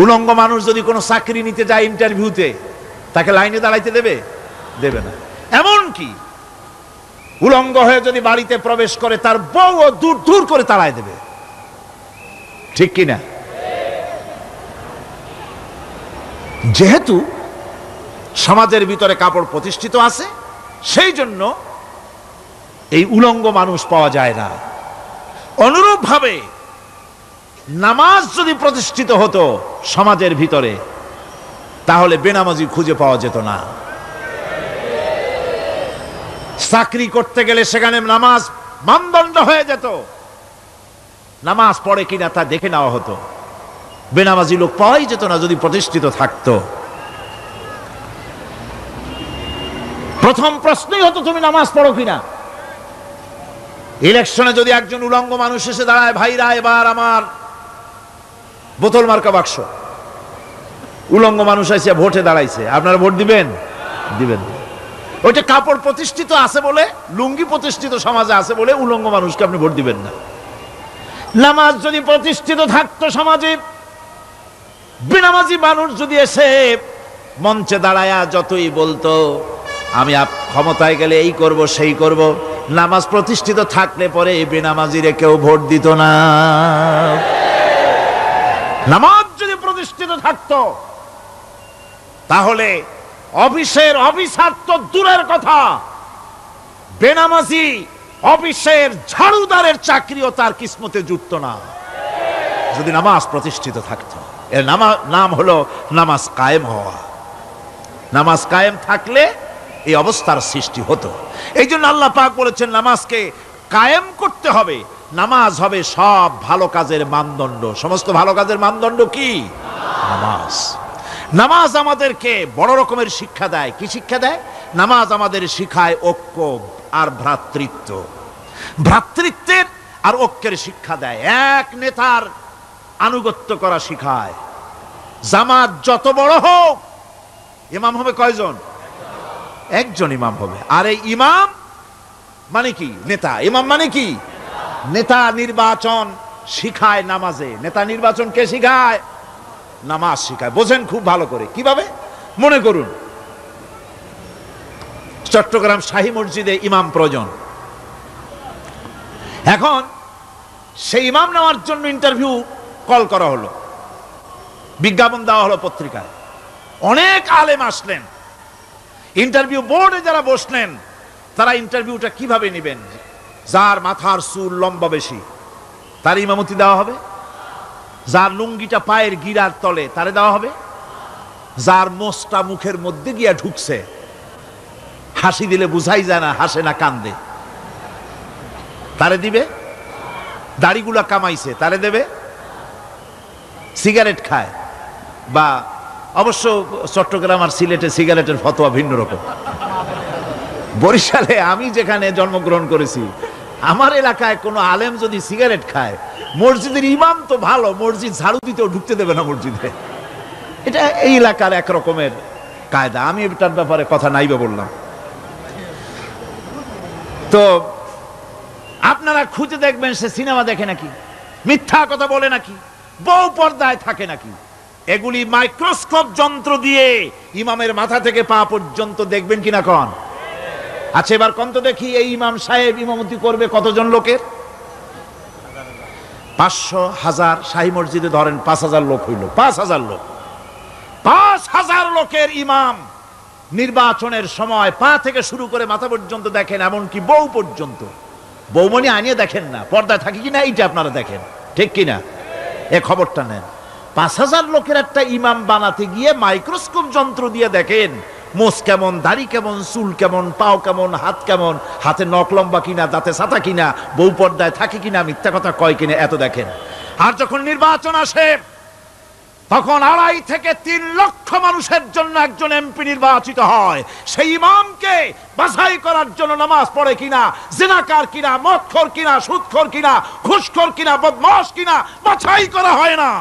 উলঙ্গ মানুষ যদি কোনো চাকরি নিতে যায় ইন্টারভিউতে, তাকে লাইনে দাঁড়াইতে দেবে? দেবে না। এমন কি উলঙ্গ হয়ে যদি বাড়িতে প্রবেশ করে, তার বউ দূর দূর করে তাড়ায় দেবে, ঠিক কিনা? যেহেতু সমাজের ভিতরে কাপড় প্রতিষ্ঠিত আছে, সেই জন্য এই উলঙ্গ মানুষ পাওয়া যায় না। অনুরূপ ভাবে নামাজ যদি প্রতিষ্ঠিত হতো সমাজের ভিতরে, তাহলে বেনামাজি খুঁজে পাওয়া যেত না। চাকরি করতে গেলে সেখানে নামাজ মানদণ্ড হয়ে যেত, নামাজ পড়ে কিনা তা দেখে নেওয়া হতো, বেনামাজি লোক পাওয়াই যেত না যদি প্রতিষ্ঠিত থাকতো। প্রথম প্রশ্নই হতো তুমি নামাজ পড়ো কিনা। ইলেকশনে যদি একজন উলঙ্গ মানুষ এসে দাঁড়ায়, ভাইরা এবার আমার বোতল মার্কা বাক্স, উলঙ্গ মানুষ এসে ভোটে দাঁড়াইছে, আপনারা ভোট দিবেন? দিবেন। ওইটা কাপড় প্রতিষ্ঠিত আছে বলে, লুঙ্গি প্রতিষ্ঠিত সমাজে আছে বলে উলঙ্গ মানুষকে আপনি ভোট দিবেন না। নামাজ যদি প্রতিষ্ঠিত থাকতো সমাজে, বেনামাজি মানুষ যদি এসে মঞ্চে দাঁড়ায়া যতই বলতো আমি ক্ষমতায় গেলে এই করব সেই করব, নামাজ প্রতিষ্ঠিত থাকলে পরে এই বেনামাজিরে কেউ ভোট দিত না। নামাজ যদি প্রতিষ্ঠিত থাকতো, তাহলে অফিসের অফিসার তো দূরের কথা, বেনামাজি অফিসের ঝাড়ুদারের চাকরিও তার কিসমতে জুটতো না, যদি নামাজ প্রতিষ্ঠিত থাকতো। এর নাম হলো নামাজ কায়েম হওয়া। নামাজ কায়েম থাকলে এই অবস্থার সৃষ্টি হতো। এই জন্য আল্লাহ পাক বলেছেন নামাজকে কায়েম করতে হবে। নামাজ হবে সব ভালো কাজের মানদণ্ড। সমস্ত ভালো কাজের মানদণ্ড কি? নামাজ। নামাজ আমাদেরকে বড় রকমের শিক্ষা দেয়। কি শিক্ষা দেয়? নামাজ আমাদের শিখায় ঐক্য আর ভ্রাতৃত্ব, ভ্রাতৃত্বের আর ঐক্যের শিক্ষা দেয়। এক নেতার আনুগত্য করা শিখায়। জামাত যত বড় হোক, ইমাম হবে কয়জন? একজন ইমাম হবে। আর এই ইমাম মানে কি? নেতা। ইমাম মানে কি? নেতা নির্বাচন শিখায় নামাজে। নেতা নির্বাচন কে শিখায়? নামাজ শিখায়। বোঝেন খুব ভালো করে। কিভাবে? মনে করুন চট্টগ্রাম শাহী মসজিদে ইমাম প্রয়োজন। এখন সেই ইমাম নেওয়ার জন্য ইন্টারভিউ কল করা হলো, বিজ্ঞাপন দেওয়া হলো পত্রিকায়। অনেক আলেম আসলেন। ইন্টারভিউ বোর্ডে যারা বসলেন, তারা ইন্টারভিউটা কিভাবে নেবেন? যার মাথার চুল লম্বা বেশি তার ইমামতি দেওয়া হবে, যার লুঙ্গিটা পায়ের গিরার তলে তারে দেওয়া হবে, যার মোষটা মুখের মধ্যে গিয়া ঢুকছে, হাসি দিলে বুঝাই যায় না হাসে না কান্দে, তারে দিবে। দাড়িগুলা কামাইছে তারে দেবে। সিগারেট খায়, বা অবশ্য চট্টগ্রাম আর সিলেটে সিগারেটের ফতোয়া ভিন্ন রকম। বরিশালে আমি যেখানে জন্মগ্রহণ করেছি, আমার এলাকায় কোনো আলেম যদি সিগারেট খায়, মসজিদের ইমাম তো ভালো, মসজিদ ঝাড়ু দিতেও ঢুকতে দেবে না মসজিদে। এটা এই এলাকার এক রকমের কায়দা। আমি এটার ব্যাপারে কথা নাইবে বললাম। তো আপনারা খুঁজে দেখবেন সে সিনেমা দেখে নাকি, মিথ্যা কথা বলে নাকি, বউ পর্দায় থাকে নাকি। এগুলি মাইক্রোস্কোপ যন্ত্র দিয়ে ইমামের মাথা থেকে পা পর্যন্ত দেখবেন কিনা কন? আচ্ছা এবার কন তো দেখি, এই ইমাম সাহেব ইমামতি করবে কতজন লোকের? 500, 1000। শাহী মসজিদে ধরেন 5000 লোক হইল। 5000 লোক, 5000 লোকের ইমাম নির্বাচনের সময় পা থেকে শুরু করে মাথা পর্যন্ত দেখেন, এমনকি বউ পর্যন্ত। বৌমনি আনিয়ে দেখেন না, পর্দায় থাকি কিনা এইটা আপনারা দেখেন, ঠিক কিনা? এ খবরটা নেন। 5,000 লোকের একটা ইমাম বানাতে গিয়ে মাইক্রোস্কোপ যন্ত্র দিয়ে দেখেন মোষ কেমন, দাড়ি কেমন, চুল কেমন, পাও কেমন, হাত কেমন, হাতে নখ লম্বা কিনা, দাঁতে ছাতা কিনা, বউ পর্দায় থাকে কিনা, মিথ্যা কথা কয় কিনা, এত দেখেন। আর যখন নির্বাচন আসে তখন 2.5 থেকে 3 লক্ষ মানুষের জন্য একজন এমপি নির্বাচিত হয়। সেই ইমামকে বাছাই করার জন্য নামাজ পড়ে কিনা, জিনাকার কিনা, মদখোর কিনা, সুদখোর কিনা, ঘুষখোর কিনা, বদমাশ কিনা বাছাই করা হয় না।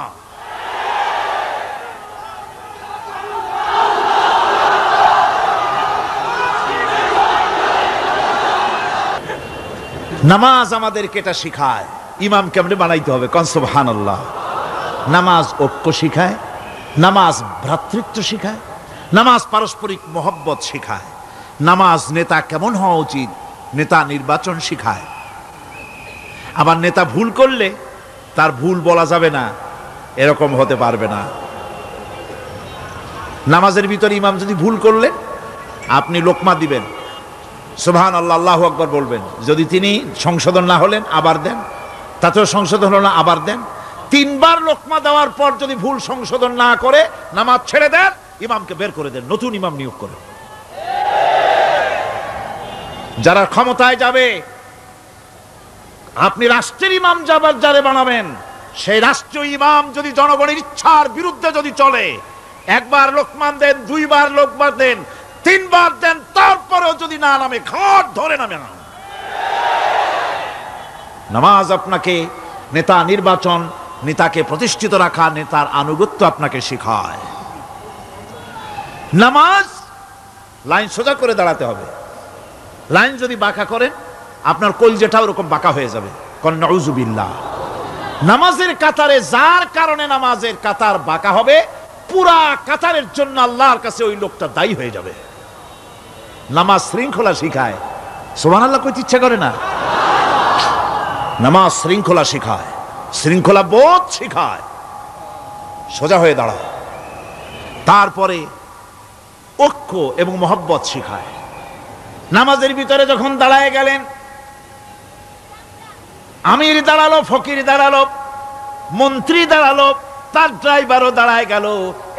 নামাজ আমাদেরকে এটা শিখায় ইমাম কেমনে বানাইতে হবে। কোন সুবহানাল্লাহ। নামাজ ঐক্য শিখায়, নামাজ ভ্রাতৃত্ব শিখায়, নামাজ পারস্পরিক মহব্বত শিখায়, নামাজ নেতা কেমন হওয়া উচিত, নেতা নির্বাচন শিখায়। আবার নেতা ভুল করলে তার ভুল বলা যাবে না, এরকম হতে পারবে না। নামাজের ভিতরে ইমাম যদি ভুল করলেন, আপনি লোকমা দিবেন, সুবহানাল্লাহ, আল্লাহু আকবার বলবেন। যদি তিনি সংশোধন না হলেন আবার দেন, তাতেও সংশোধন হলো না আবার দেন। 3 বার লোকমা দেওয়ার পর যদি ভুল সংশোধন না করে নামাজ ছেড়ে দেন, ইমামকে বের করে দেন, নতুন ইমাম নিয়োগ করেন। যারা ক্ষমতায় যাবে, আপনি রাষ্ট্রের ইমাম যারে বানাবেন, সেই রাষ্ট্রীয় ইমাম যদি জনগণের ইচ্ছার বিরুদ্ধে যদি চলে, 1 বার লোকমান দেন, 2 বার লোকমান দেন, 3 বার দেন, তারপরেও যদি না নামে, ঘাট ধরে নামে না। নামাজ আপনাকে নেতা নির্বাচন, নেতাকে প্রতিষ্ঠিত রাখা, নেতার আনুগত্য আপনাকে শেখায়। নামাজ লাইন সোজা করে দাঁড়াতে হবে। লাইন যদি বাঁকা করেন, আপনার কলজেটা ওরকম বাঁকা হয়ে যাবে। নাউযুবিল্লাহ। নামাজের কাতারে যার কারণে নামাজের কাতার বাঁকা হবে, পুরা কাতারের জন্য আল্লাহর কাছে ওই লোকটা দায়ী হয়ে যাবে। নামাজ শৃঙ্খলা শিখায়। সুবহানাল্লাহ কইতে ইচ্ছা করে না? নামাজ শৃঙ্খলা শিখায়, শৃঙ্খলা বোধ শিখায়, সোজা হয়ে দাঁড়ায়। তারপরে ঐক্য এবং মহব্বত শিখায়। নামাজের ভিতরে যখন দাঁড়ায় গেলেন, আমির দাঁড়ালো, ফকির দাঁড়ালো, মন্ত্রী দাঁড়ালো, তার ড্রাইভারও দাঁড়ায় গেল,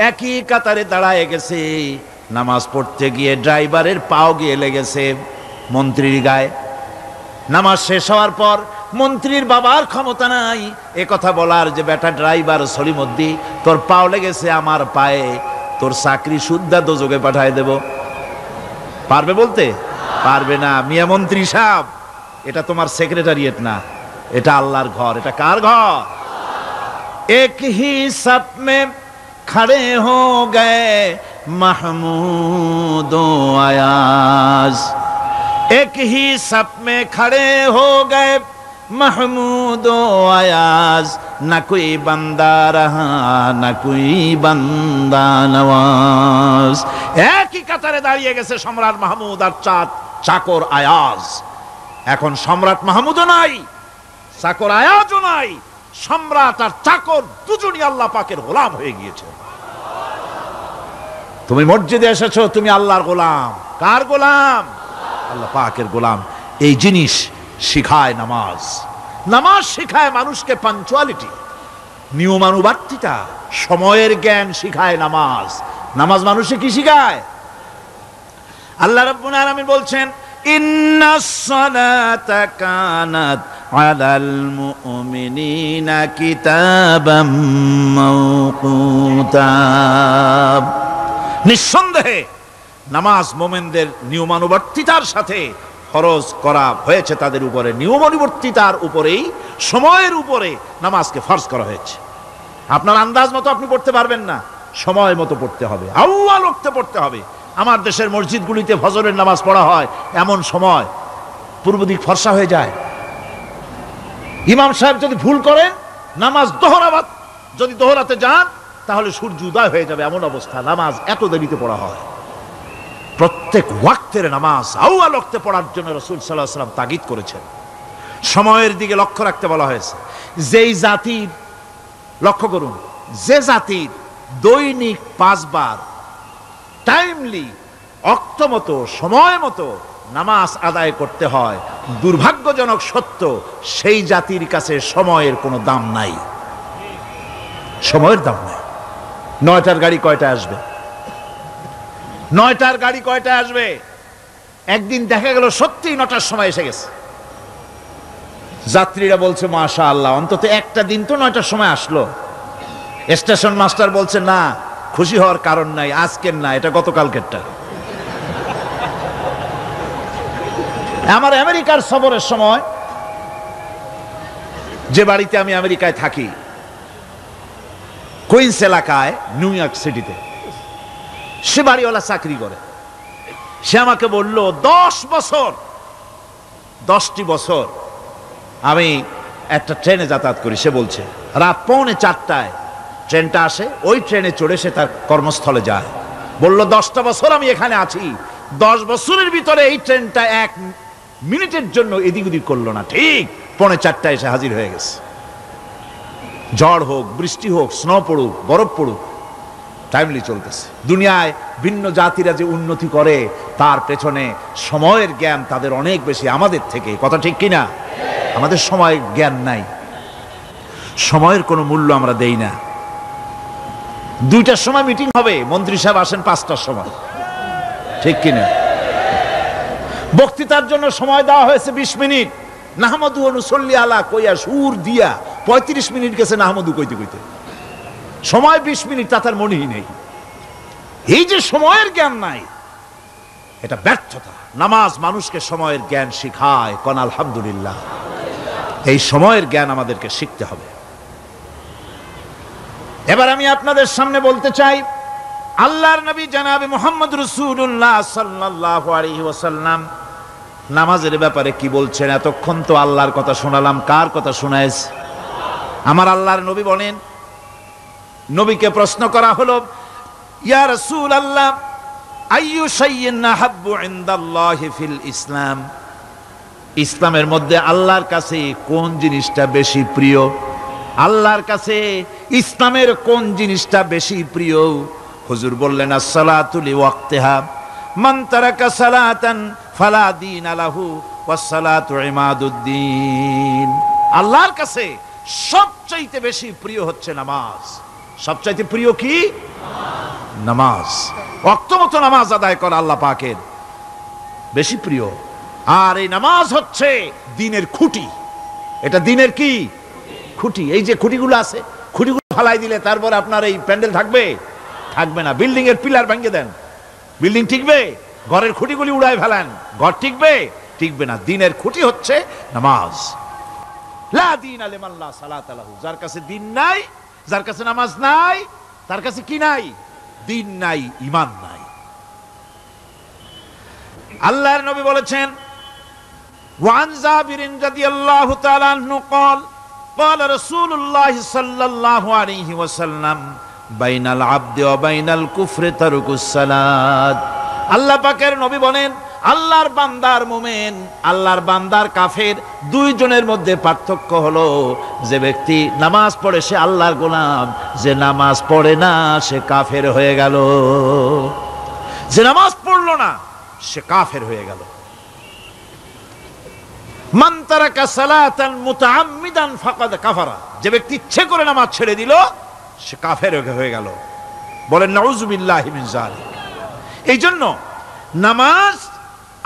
একই কাতারে দাঁড়ায় গেছে। নামাজ পড়তে গিয়ে ড্রাইভারের পাও গিয়ে লেগেছে মন্ত্রীর গায়ে। নামাজ শেষ হওয়ার পর মন্ত্রীর বাবার ক্ষমতা নাই এ কথা বলার যে, বেটা ড্রাইভার সলিমুদ্দি, তোর পাও লেগেছে আমার পায়ে, তোর চাকরি সুদ্ধা দোজকে পাঠায় দেব। পারবে বলতে? পারবে না। মিয়া মন্ত্রী সাহেব, এটা তোমার সেক্রেটারিয়েট না, এটা আল্লাহর ঘর। এটা কার ঘর? এক হি সাপ মে খড়ে হো গয়ে মাহমুদ ও আয়াজ, এক হি সাপ মে খড়ে হো গয়ে महमूद आयाज, न कोई बंदा रहा न कोई बंदा नवाज। একই কাতারে দাঁড়িয়ে গেছে সম্রাট মাহমুদ আর চাকর আয়াজ। এখন সম্রাট মাহমুদও নাই, চাকর আয়াজও নাই, সম্রাট আর চাকর দুজনই আল্লাহ পাকের গোলাম হয়ে গিয়েছে। তুমি মসজিদে এসেছো, তুমি আল্লাহর গোলাম। কার গোলাম? আল্লাহ পাকের গোলাম। এই জিনিস শিখায় নামাজ। নামাজ শিখায় মানুষকে পাঞ্চুয়ালিটি, নিয়মানুবর্তিতা, সময়ের জ্ঞান শিখায় নামাজ। নামাজ মানুষকে কি শিখায়? আল্লাহ রাব্বুল আলামিন বলছেন, ইন্নাস সালাতা কানাত আলাল মুমিনিনা কিতাবাম মাওকুতা। নিঃসন্দেহে নামাজ মুমিনদের নিয়মানুবর্তিতার সাথে ফরজ করা হয়েছে, তাদের উপরে নিয়মানুবর্তিতার উপরেই, সময়ের উপরে নামাজকে ফরজ করা হয়েছে। আপনার আন্দাজ মতো আপনি পড়তে পারবেন না, সময় মতো পড়তে হবে, আউয়াল ওয়াক্তে পড়তে হবে। আমার দেশের মসজিদগুলিতে ফজরের নামাজ পড়া হয় এমন সময় পূর্ব দিক ফর্সা হয়ে যায়। ইমাম সাহেব যদি ভুল করেন, নামাজ যদি দোহরাতে যান, তাহলে সূর্য উদয় হয়ে যাবে, এমন অবস্থা। নামাজ এত দেরিতে পড়া হয়। প্রত্যেক ওয়াক্তের নামাজ আউয়াল ওয়াক্তে পড়ার জন্য রাসূল সাল্লাল্লাহু আলাইহি ওয়াসাল্লাম তাগিদ করেছেন। সময়ের দিকে লক্ষ্য রাখতে বলা হয়েছে। যেই জাতির, লক্ষ্য করুন, যে জাতির দৈনিক 5 বার টাইমলি অক্ত মতো সময় মতো নামাজ আদায় করতে হয়। দুর্ভাগ্যজনক সত্য, সেই জাতির কাছে সময়ের কোনো দাম নাই, সময়ের দাম নাই। 9টার গাড়ি কয়টায় আসবে? 9টার গাড়ি কয়টায় আসবে? একদিন দেখা গেল সত্যি 9টার সময় এসে গেছে। যাত্রীরা বলছে মাশাআল্লাহ, অন্তত একটা দিন তো 9টার সময় আসলো। স্টেশন মাস্টার বলছে না, খুশি হওয়ার কারণ নাই, আজকের না, এটা গতকালকেরটা। আমার আমেরিকার সফরের সময়, যে বাড়িতে আমি আমেরিকায় থাকি, কুইন্স এলাকায়, নিউ ইয়র্ক সিটিতে, সে বাড়িওয়ালা চাকরি করে। সে আমাকে বলল 10টি বছর আমি একটা ট্রেনে যাতায়াত করি। সে বলছে রাত 3:45 ট্রেনটা আসে, ওই ট্রেনে চড়ে সে তার কর্মস্থলে যায়। বলল 10টা বছর আমি এখানে আছি, 10 বছরের ভিতরে এই ট্রেনটা 1 মিনিটের জন্য এদিক ওদিক করলো না, ঠিক 3:45 এসে হাজির হয়ে গেছে। ঝড় হোক, বৃষ্টি হোক, স্নো পড়ুক, বরফ পড়ুক, টাইমলি চলতেছে। দুনিয়ায় ভিন্ন জাতিরা যে উন্নতি করে, তার পেছনে সময়ের জ্ঞান তাদের অনেক বেশি আমাদের থেকে। কথা ঠিক কিনা? আমাদের সময়ের জ্ঞান নাই, সময়ের কোনো মূল্য আমরা দেই না। 2টার সময় মিটিং হবে, মন্ত্রী সাহেব আসেন 5টার সময়, ঠিক কিনা? বক্তৃতার জন্য সময় দেওয়া হয়েছে 20 মিনিট, নাহমাদু ওয়া নুসাল্লি আলা কইয়া সুর দিয়া 35 মিনিট গেছে নাহমাদু কইতে কইতে। সময় 20 মিনিট, তা তার মনেই নেই। এই যে সময়ের জ্ঞান নাই, এটা ব্যর্থতা। নামাজ মানুষকে সময়ের জ্ঞান শিখায়, কোন আলহামদুলিল্লাহ। এই সময়ের জ্ঞান আমাদেরকে শিখতে হবে। এবার আমি আপনাদের সামনে বলতে চাই, আল্লাহর নবী জনাবে মুহাম্মদ রাসূলুল্লাহ সাল্লাল্লাহু আলাইহি ওয়াসাল্লাম নামাজের ব্যাপারে কি বলছেন। এতক্ষণ তো আল্লাহর কথা শোনালাম, কার কথা শোনাইছে? আমার আল্লাহর নবী বলেন, নবীকে প্রশ্ন করা হলো, ইয়া রাসূলুল্লাহ আইয়ু শাইইন আহাব্বু ইনদাল্লাহি ফিল ইসলাম, ইসলামের মধ্যে আল্লাহর কাছে কোন জিনিসটা বেশি প্রিয়? আল্লাহর কাছে ইসলামের কোন জিনিসটা বেশি প্রিয়? হুজুর বললেন আস-সালাতু লিওয়াক্তিহা, মান তারাকা সালাতান ফালা দীন লাহু ওয়াস-সালাতু ইমাদুদ্দিন। আল্লাহর কাছে সবচাইতে বেশি প্রিয় হচ্ছে নামাজ। সবচাইতে প্রিয় কি? নামাজ। ওয়াক্ত মতো নামাজ আদায় করা আল্লাহ পাকের বেশি প্রিয়। আর এই নামাজ হচ্ছে দ্বীনের খুঁটি। এটা দ্বীনের কি? খুঁটি। এই যে খুঁটিগুলো আছে, খুঁটিগুলো ফালাই দিলে তারপর আপনার এই প্যান্ডেল থাকবে? থাকবে না। বিল্ডিং এর পিলার ভেঙে দেন, বিল্ডিং টিকবে? ঘরের খুঁটিগুলি উড়ায় ফেলেন, ঘর টিকবে? টিকবে না। দ্বীনের খুঁটি হচ্ছে নামাজ। লা দীনা লিমান লা সালাতা লাহু, যার কাছে দ্বীন নাই, যার কাছে নামাজ নাই, তার কাছে কি নাই? দ্বীন নাই, ঈমান নাই। আল্লাহর নবী বলেছেন, ওয়ান জাবির রাদিয়াল্লাহু তাআলা আনহু قال قال رسول الله صلى الله عليه وسلم بين العبد وبين الكفر ترك الصلاة। আল্লাহ পাকের নবী বলেন, আল্লাহর বান্দার মুমিন, আল্লাহর বান্দার কাফের, দুইজনের মধ্যে পার্থক্য হলো, যে ব্যক্তি নামাজ পড়ে সে আল্লাহর গোলাম, যে নামাজ পড়ে না সে কাফের হয়ে গেল। যে নামাজ পড়লো না সে কাফের হয়ে গেল। মান তারাকা সালাতান মুতাআম্মিদান ফাকাদ কাফারা, যে ব্যক্তি ইচ্ছে করে নামাজ ছেড়ে দিল সে কাফের হয়ে গেল। বলেন নাউযুবিল্লাহি মিন যালিক। এই জন্য নামাজ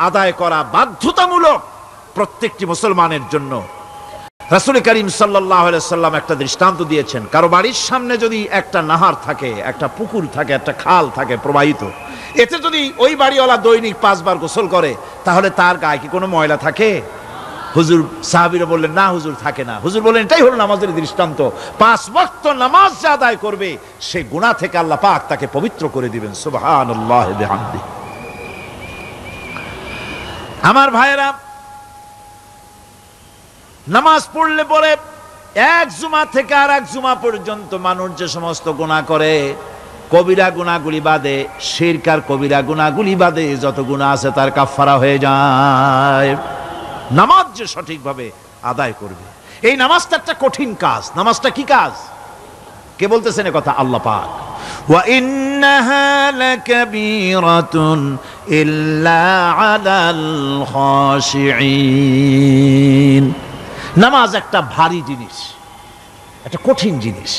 আদায় করা বাধ্যতামূলক প্রত্যেকটি মুসলমানের জন্য। রাসূল করিম সাল্লাল্লাহু আলাইহি সাল্লাম একটা দৃষ্টান্ত দিয়েছেন, কারো বাড়ির সামনে যদি একটা নাহার থাকে, একটা পুকুর থাকে, একটা খাল থাকে প্রবাহিত, এতে যদি ওই বাড়িওয়ালা দৈনিক 5 বার গোসল করে, তাহলে তার গায়ে কি কোনো ময়লা থাকে? হুজুর, সাহাবীরা বললেন না হুজুর, থাকে না। হুজুর বললেন এটাই হলো নামাজের দৃষ্টান্ত। 5 ওয়াক্ত নামাজ যে আদায় করবে, সেই গুনাহ থেকে আল্লাহ পাক তাকে পবিত্র করে দিবেন। সুবহানাল্লাহি ওয়া বিহামদিহি। আমার ভাইয়েরা, নামাজ পড়লে পরে এক জুমা থেকে আর এক জুমা পর্যন্ত মানুষ যে সমস্ত গুনাহ করে, কবিরা গুনাহগুলি বাদে, শিরক আর কবিরা গুনাহগুলি বাদে যত গুনাহ আছে তার কাফারা হয়ে যায়। নামাজ যে সঠিকভাবে আদায় করবে, এই নামাজটা একটা কঠিন কাজ। নামাজটা কি কাজ? কে বলতেছেন কথা? আল্লাহ পাক। ওয়া ইন্নাহা লাকাবীরাতুন ইল্লা আলাল খাশিঈন। নামাজ একটা ভারী জিনিস, একটা কঠিন জিনিস।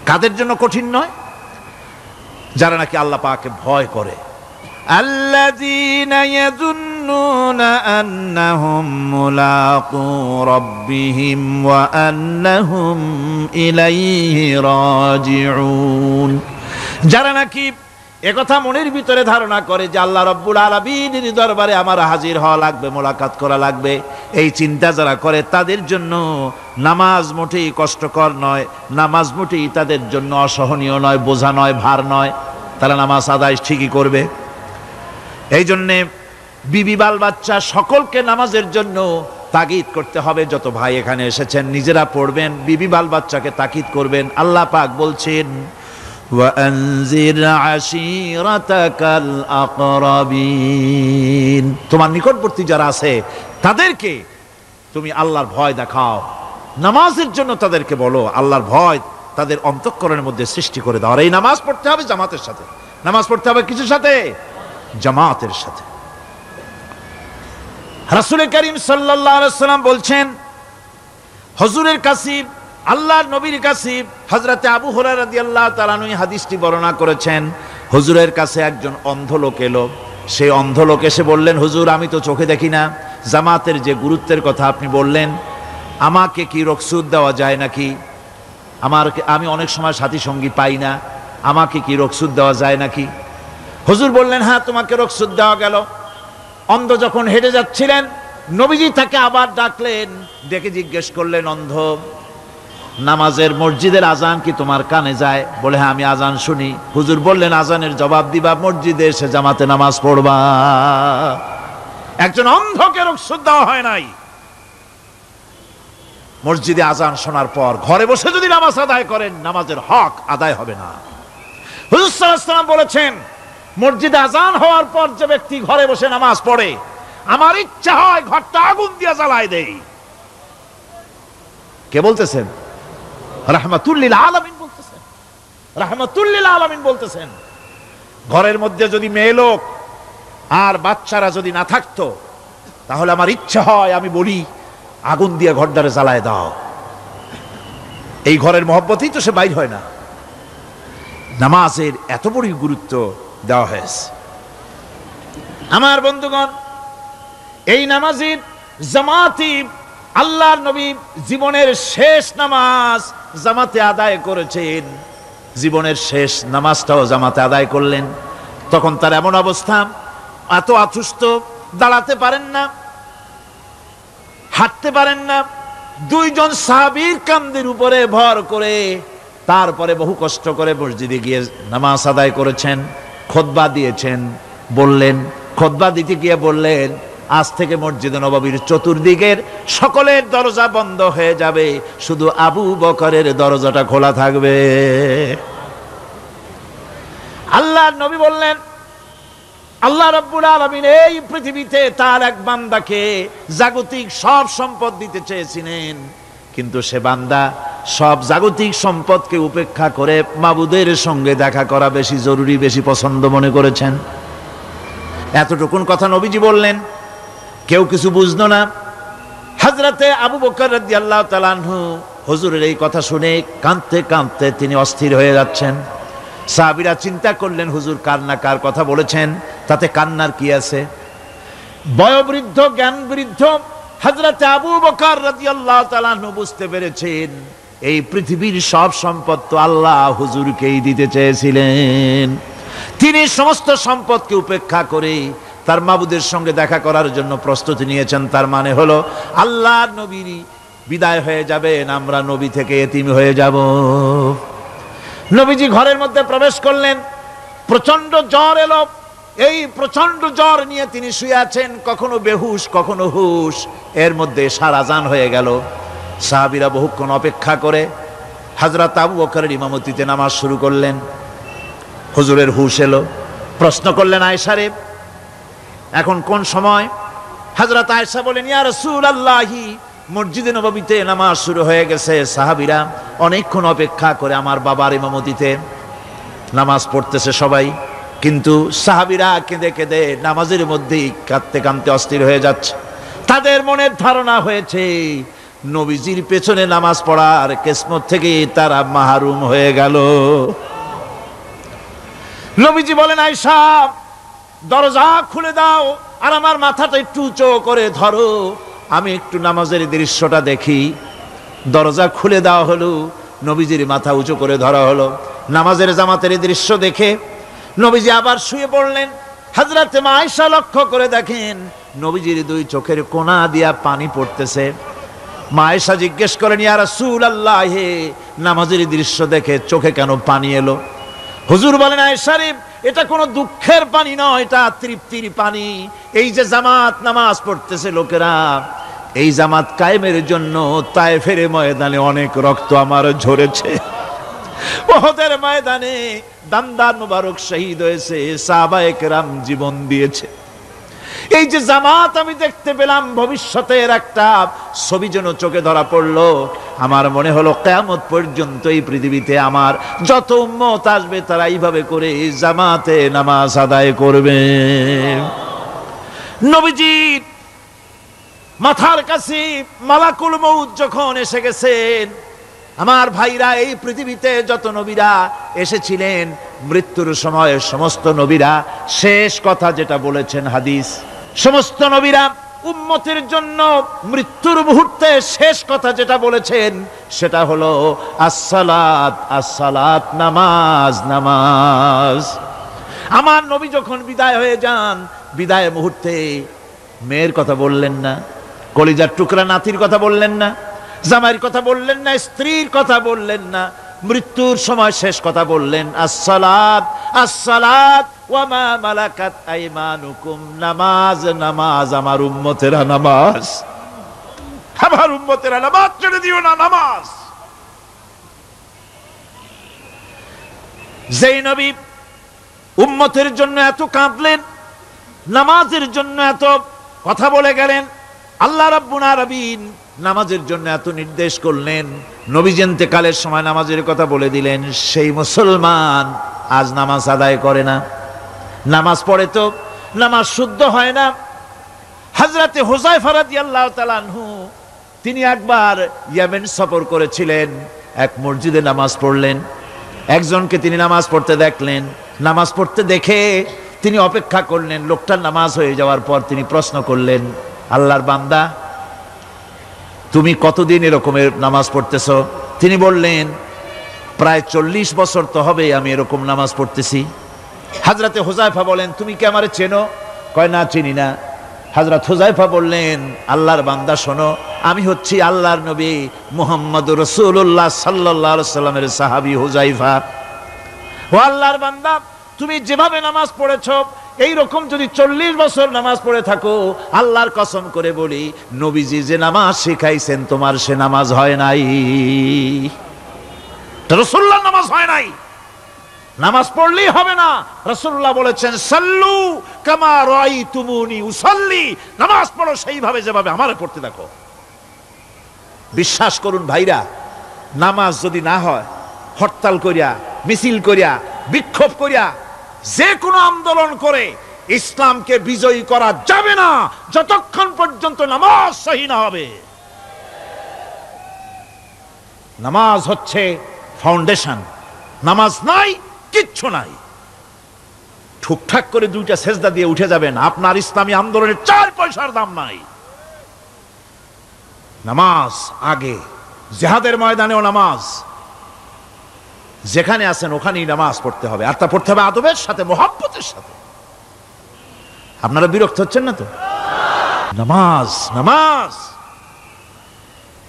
কাদের জন্য কঠিন নয়? যারা নাকি আল্লাহ পাককে ভয় করে। আল্লাযীনা ইয়াযুন্নুনা আন্নাহুম মুলাকু রাব্বিহিম ওয়া আন্নাহুম ইলাইহি রাজিউন। যারা নাকি একথা মনের ভিতরে ধারণা করে যে আল্লাহ রাব্বুল আলামিনের দরবারে আমার হাজির হওয়া লাগবে, মোলাকাত করা লাগবে, এই চিন্তা যারা করে তাদের জন্য নামাজ মোটেই কষ্টকর নয়, নামাজ মোটেই তাদের জন্য অসহনীয় নয়, বোঝা নয়, ভার নয়। তারা নামাজ আদায় ঠিকই করবে। এই জন্যে বিবি বাল বাচ্চা সকলকে নামাজের জন্য তাগিদ করতে হবে। যত ভাই এখানে এসেছেন নিজেরা পড়বেন, বিবি বাল বাচ্চাকে তাকিদ করবেন। আল্লাহ পাক বলছেন ওয়ানজির আশীরাতাকাল আকরাবিন, তোমার নিকটবর্তী যারা আছে তাদেরকে তুমি আল্লাহর ভয় দেখাও। নামাজের জন্য তাদেরকে বলো, আল্লাহর ভয় তাদের অন্তঃকরণের মধ্যে সৃষ্টি করে দাও। আর এই নামাজ পড়তে হবে জামাতের সাথে। নামাজ পড়তে হবে কিছুর সাথে? জামাতের সাথে। রাসূল করিম সাল্লাল্লাহু আলাইহি ওয়াসাল্লাম বলছেন, হুজুরের কাছে, আল্লাহর নবীর কাছে হযরতে আবু হুরায়রা রাদিয়াল্লাহু তাআলা আনহু হাদিসটি বর্ণনা করেছেন। হুজুরের কাছে একজন অন্ধ লোক এলো। সেই অন্ধ লোক এসে বললেন, হুজুর আমি তো চোখে দেখি না, জামাতের যে গুরুত্বের কথা আপনি বললেন, আমাকে কি রুখসত দেওয়া যায় নাকি? আমি অনেক সময় সাথী সঙ্গী পাই না, আমাকে কি রুখসত দেওয়া যায় নাকি? হুজুর বললেন, হ্যাঁ তোমাকে রুখসত দেওয়া গেল। অন্ধ যখন হেঁটে যাচ্ছিলেন, নবীজি তাকে আবার ডাকলেন, ডেকে জিজ্ঞেস করলেন, অন্ধ নামাজের মসজিদের আজান কি তোমার কানে যায়? বলে, হ্যাঁ আমি আজান শুনি। হুজুর বললেন, আজানের জবাব দিবা, মসজিদে এসে জামাতে নামাজ পড়বা। একজন অন্ধকে রুখসত দেওয়া হয় নাই। মসজিদে আজান শোনার পর ঘরে বসে যদি নামাজ আদায় করেন, নামাজের হক আদায় হবে না। হুজুর সাল্লাল্লাহু আলাইহি ওয়াসাল্লাম বলেছেন, মসজিদে আজান হওয়ার পর যে ব্যক্তি ঘরে বসে নামাজ পড়ে, আমার ইচ্ছা হয় ঘরটা আগুন দিয়ে জ্বালায় দেই। কে বলতেছেন? রাহমাতুল লিল আলামিন বলতেছেন। রাহমাতুল লিল আলামিন বলতেছেন। ঘরের মধ্যে যদি মেয়ে লোক আর বাচ্চারা যদি না থাকতো, তাহলে আমার ইচ্ছা হয় আমি বলি আগুন দিয়ে ঘরটারে জ্বালায় দাও। এই ঘরের মহব্বতেই তো সে বাইর হয় না। নামাজের এত বড় গুরুত্ব দেওয়া হয়েছে। আমার বন্ধুগণ, এই নামাজের জামাতি আল্লাহর নবী জীবনের শেষ নামাজ জামাতে আদায় করেছেন। জীবনের শেষ নামাজটাও জামাতে আদায় করলেন। তখন তার এমন অবস্থা, এত অসুস্থ, দাঁড়াতে পারেন না, হাঁটতে পারেন না। দুইজন সাহাবীর কাঁধের উপরে ভর করে তারপরে বহু কষ্ট করে মসজিদে গিয়ে নামাজ আদায় করেছেন। খুতবা দিয়েছেন। বললেন, খুতবা দিতে গিয়ে বললেন, আজ থেকে মসজিদে নববীর চতুর্দিকের সকলের দরজা বন্ধ হয়ে যাবে, শুধু আবু বকরের দরজাটা খোলা থাকবে। আল্লাহর নবী বললেন, আল্লাহ রাব্বুল আলামিন এই পৃথিবীতে তার এক বান্দাকে জাগতিক সব সম্পদ দিতে চেয়েছিলেন, কিন্তু সে বান্দা সব জাগতিক সম্পদকে উপেক্ষা করে মাবুদের সঙ্গে দেখা করা বেশি জরুরি, বেশি পছন্দ মনে করেছেন। এতটুকুন কথা নবীজি বললেন, কেউ কিছু বুঝলো না। হযরতে আবু বকর রাদিয়াল্লাহু তাআলা আনহু হুজুরের এই কথা শুনে কাঁদতে কাঁদতে তিনি অস্থির হয়ে যাচ্ছেন। সাহাবীরা চিন্তা করলেন, হুজুর কার না কার কথা বলেছেন, তাতে কান্নার কি আছে? বয়োবৃদ্ধ, জ্ঞান বৃদ্ধ হযরতে আবু বকর রাদিয়াল্লাহু তাআলা আনহু বুঝতে পেরেছেন, এই পৃথিবীর সব সম্পদ তো আল্লাহ হুজুরকেই দিতে চেয়েছিলেন। তিনি সমস্ত সম্পদকে উপেক্ষা করে তার মাবুদের সঙ্গে দেখা করার জন্য প্রস্তুতি নিয়েছেন। তার মানে হলো আল্লাহর নবীর বিদায় হয়ে যাবেন, আমরা নবী থেকে এতিম হয়ে যাব। নবীজি ঘরের মধ্যে প্রবেশ করলেন, প্রচন্ড জ্বর এলো। এই প্রচন্ড জ্বর নিয়ে তিনি শুয়ে আছেন, কখনো বেহুশ কখনো হুশ। এর মধ্যে এশার আজান হয়ে গেল। সাহাবীরা বহুক্ষণ অপেক্ষা করে হযরত আবু বকরের ইমামতিতে নামাজ শুরু করলেন। হুজুরের হুশ এলো। প্রশ্ন করলেন, আয়েশা রে, এখন কোন সময়? হযরত আয়েশা বলেন, ইয়া রাসূলুল্লাহি, মসজিদে নববীতে নামাজ শুরু হয়ে গেছে। সাহাবীরা অনেকক্ষণ অপেক্ষা করে আমার বাবার ইমামতিতে নামাজ পড়তেছে সবাই। কিন্তু সাহাবীরা কেঁদে কেঁদে নামাজের মধ্যেই কাঁদতে কাঁদতে অস্থির হয়ে যাচ্ছে। তাদের মনের ধারণা হয়েছে নবীজির পেছনে নামাজ পড়ার কিসমত থেকে তারা মাহরুম হয়ে গেল। নবীজি বলেন, আয়েশা দরজা খুলে দাও আর আমার মাথাটা একটু উঁচু করে ধরো, আমি একটু নামাজের দৃশ্যটা দেখি। দরজা খুলে দেওয়া হলো, নবীজির মাথা উঁচু করে ধরা হলো। নামাজের জামাতের দৃশ্য দেখে নবীজি আবার শুয়ে পড়লেন। হযরতে মা আয়েশা লক্ষ্য করে দেখেন নবীজির দুই চোখের কোণা দিয়া পানি পড়তেছে। মা আয়েশা জিজ্ঞেস করেন, ইয়া রাসূলুল্লাহ, হে নামাজের দৃশ্য দেখে চোখে কেন পানি এলো? হুজুর বলেন, আয়েশা রে, এটা কোনো দুঃখের পানি নয়, এটা তৃপ্তির পানি। এই যে জামাত নামাজ পড়তেছে লোকেরা, এই জামাত কায়েমের জন্য তায়েফের ময়দানে অনেক রক্ত আমার ঝরেছে। উহুদের ময়দানে দান্দান মুবারক শহীদ হয়েছে, সাহাবায়ে কেরাম জীবন দিয়েছে। এই যে জামাত আমি দেখতে পেলাম, ভবিষ্যতের একটা ছবি যেন চোখে ধরা পড়লো। আমার মনে হলো কিয়ামত পর্যন্ত এই পৃথিবীতে আমার যত উম্মত আসবে তারা এইভাবে করে জামাতে নামাজ আদায় করবে। নবীজির মাথার কাছে মালাকুল মউত যখন এসে গেছেন, আমার ভাইরা, এই পৃথিবীতে যত নবীরা এসেছিলেন মৃত্যুর সময় সমস্ত নবীরা শেষ কথা যেটা বলেছেন, হাদিস, সমস্ত নবীরা উম্মতের জন্য মৃত্যুর মুহূর্তে শেষ কথা যেটা বলেছেন সেটা হলো আসসালাত, আসসালাত, নামাজ, নামাজ। আমার নবী যখন বিদায় হয়ে যান, বিদায় মুহূর্তে মেয়ের কথা বললেন না, কলিজার টুকরা নাতির কথা বললেন না, জামাইয়ের কথা বললেন না, স্ত্রীর কথা বললেন না, মৃত্যুর সময় শেষ কথা বললেন আসসালাত, আসসালাত ওয়া মা মালাকাত আইমানুকুম, নামাজ, নামাজ, আমার উম্মতেরা নামাজ, আমার উম্মতেরা নামাজ ছেড়ে দিও না, নামাজ। যেই নবী উম্মতের জন্য এত কাঁদলেন, নামাজের জন্য এত কথা বলে গেলেন, আল্লাহ রাব্বুল আলামিন নামাজের জন্য এত নির্দেশ করলেন, নবীজি ইন্তেকালের সময় নামাজের কথা বলে দিলেন, সেই মুসলমান আজ নামাজ আদায় করে না, নামাজ পড়ে তো নামাজ শুদ্ধ হয় না। হযরতে হুযায়ফা রাদিয়াল্লাহু তাআলা আনহু তিনি একবার ইয়েমেন সফর করেছিলেন, এক মসজিদে নামাজ পড়লেন, একজনকে তিনি নামাজ পড়তে দেখলেন, নামাজ পড়তে দেখে তিনি অপেক্ষা করলেন, লোকটার নামাজ হয়ে যাওয়ার পর তিনি প্রশ্ন করলেন, আল্লাহর বান্দা, তুমি কতদিন এরকমের নামাজ পড়তেছ? তিনি বললেন, প্রায় 40 বছর তো হবে আমি এরকম নামাজ পড়তেছি। হযরতে হুযায়ফা বলেন, তুমি কি আমারে চেনো? কয়, না, চিনি না। হযরত হুযায়ফা বললেন, আল্লাহর বান্দা শোনো, আমি হচ্ছি আল্লাহর নবী মুহাম্মদুর রাসূলুল্লাহ সাল্লাল্লাহু আলাইহি সাল্লামের সাহাবী হুযায়ফা। ও আল্লাহর বান্দা, তুমি যেভাবে নামাজ পড়েছো এই রকম যদি 40 বছর নামাজ পড়ে থাকো, আল্লাহর কসম করে বলি, নবীজি যে নামাজ শিখাইছেন তোমার সে নামাজ হয় নাই, রাসূলুল্লাহর নামাজ হয় নাই। নামাজ পড়লেই হবে না, রাসূলুল্লাহ বলেছেন, সাল্লু কামা রাআইতুমুনি উসাল্লি, নামাজ পড়ো সেইভাবে যেভাবে আমারে পড়তে দেখো। বিশ্বাস করুন ভাইরা, নামাজ যদি না হয়, হরতাল করিয়া, মিছিল করিয়া, বিক্ষোভ করিয়া, যে কোনো আন্দোলন করে ইসলামকে বিজয়ী করা যাবে না যতক্ষণ পর্যন্ত নামাজ সহি না হবে। নামাজ হচ্ছে ফাউন্ডেশন, নামাজ নাই কিচ্ছু নাই। ঠুকঠাক করে দুইটা সেজদা দিয়ে উঠে যাবেন, আপনার ইসলামী আন্দোলনের 4 পয়সার দাম নাই। নামাজ আগে, জিহাদের ময়দানেও নামাজ, যেখানে আছেন ওখানেই নামাজ পড়তে হবে, আর তা পড়তে হবে আদবের সাথে, মুহাব্বতের সাথে। আপনারা বিরক্ত হচ্ছেন না তো? নামাজ, নামাজ,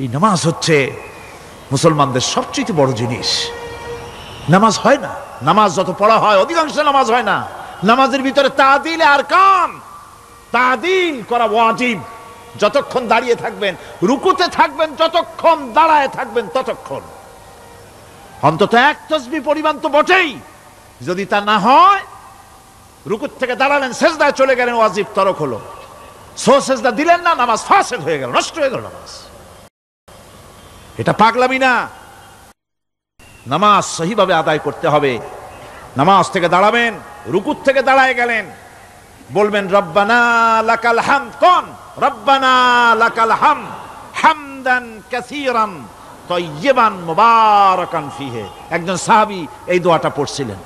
এই নামাজ হচ্ছে মুসলমানদের সবচেয়ে বড় জিনিস। নামাজ হয় না, নামাজ যত পড়া হয় অধিকাংশ নামাজ হয় না। নামাজের ভিতরে তাদিল আরকান, তাদিল করা ওয়াজিব। যতক্ষণ দাঁড়িয়ে থাকবেন, রুকুতে থাকবেন, যতক্ষণ দাঁড়ায় থাকবেন ততক্ষণ অন্তত এক তাসবিহ পরিমাণ তো বটেই। যদি তা না হয়, রুকুত থেকে দাঁড়ালেন, সেজদায় চলে গেলেন, ওয়াজিব তরক হলো, সো সেজদা দিলেন না, নামাজ ফাসেদ হয়ে গেল, নষ্ট হয়ে গেল নামাজ। এটা পাগলামি না। নামাজ সহিভাবে আদায় করতে হবে, নামাজ থেকে দাঁড়াবেন, রুকুর থেকে দাঁড়ায় গেলেন, বলবেন রব্বানা লাকাল হামদ। কোন রব্বানা লাকাল হামদ হামদান কাসীরান তাইয়্যিবান মুবারাকান ফিহি। একজন সাহাবী এই দোয়াটা পড়ছিলেন।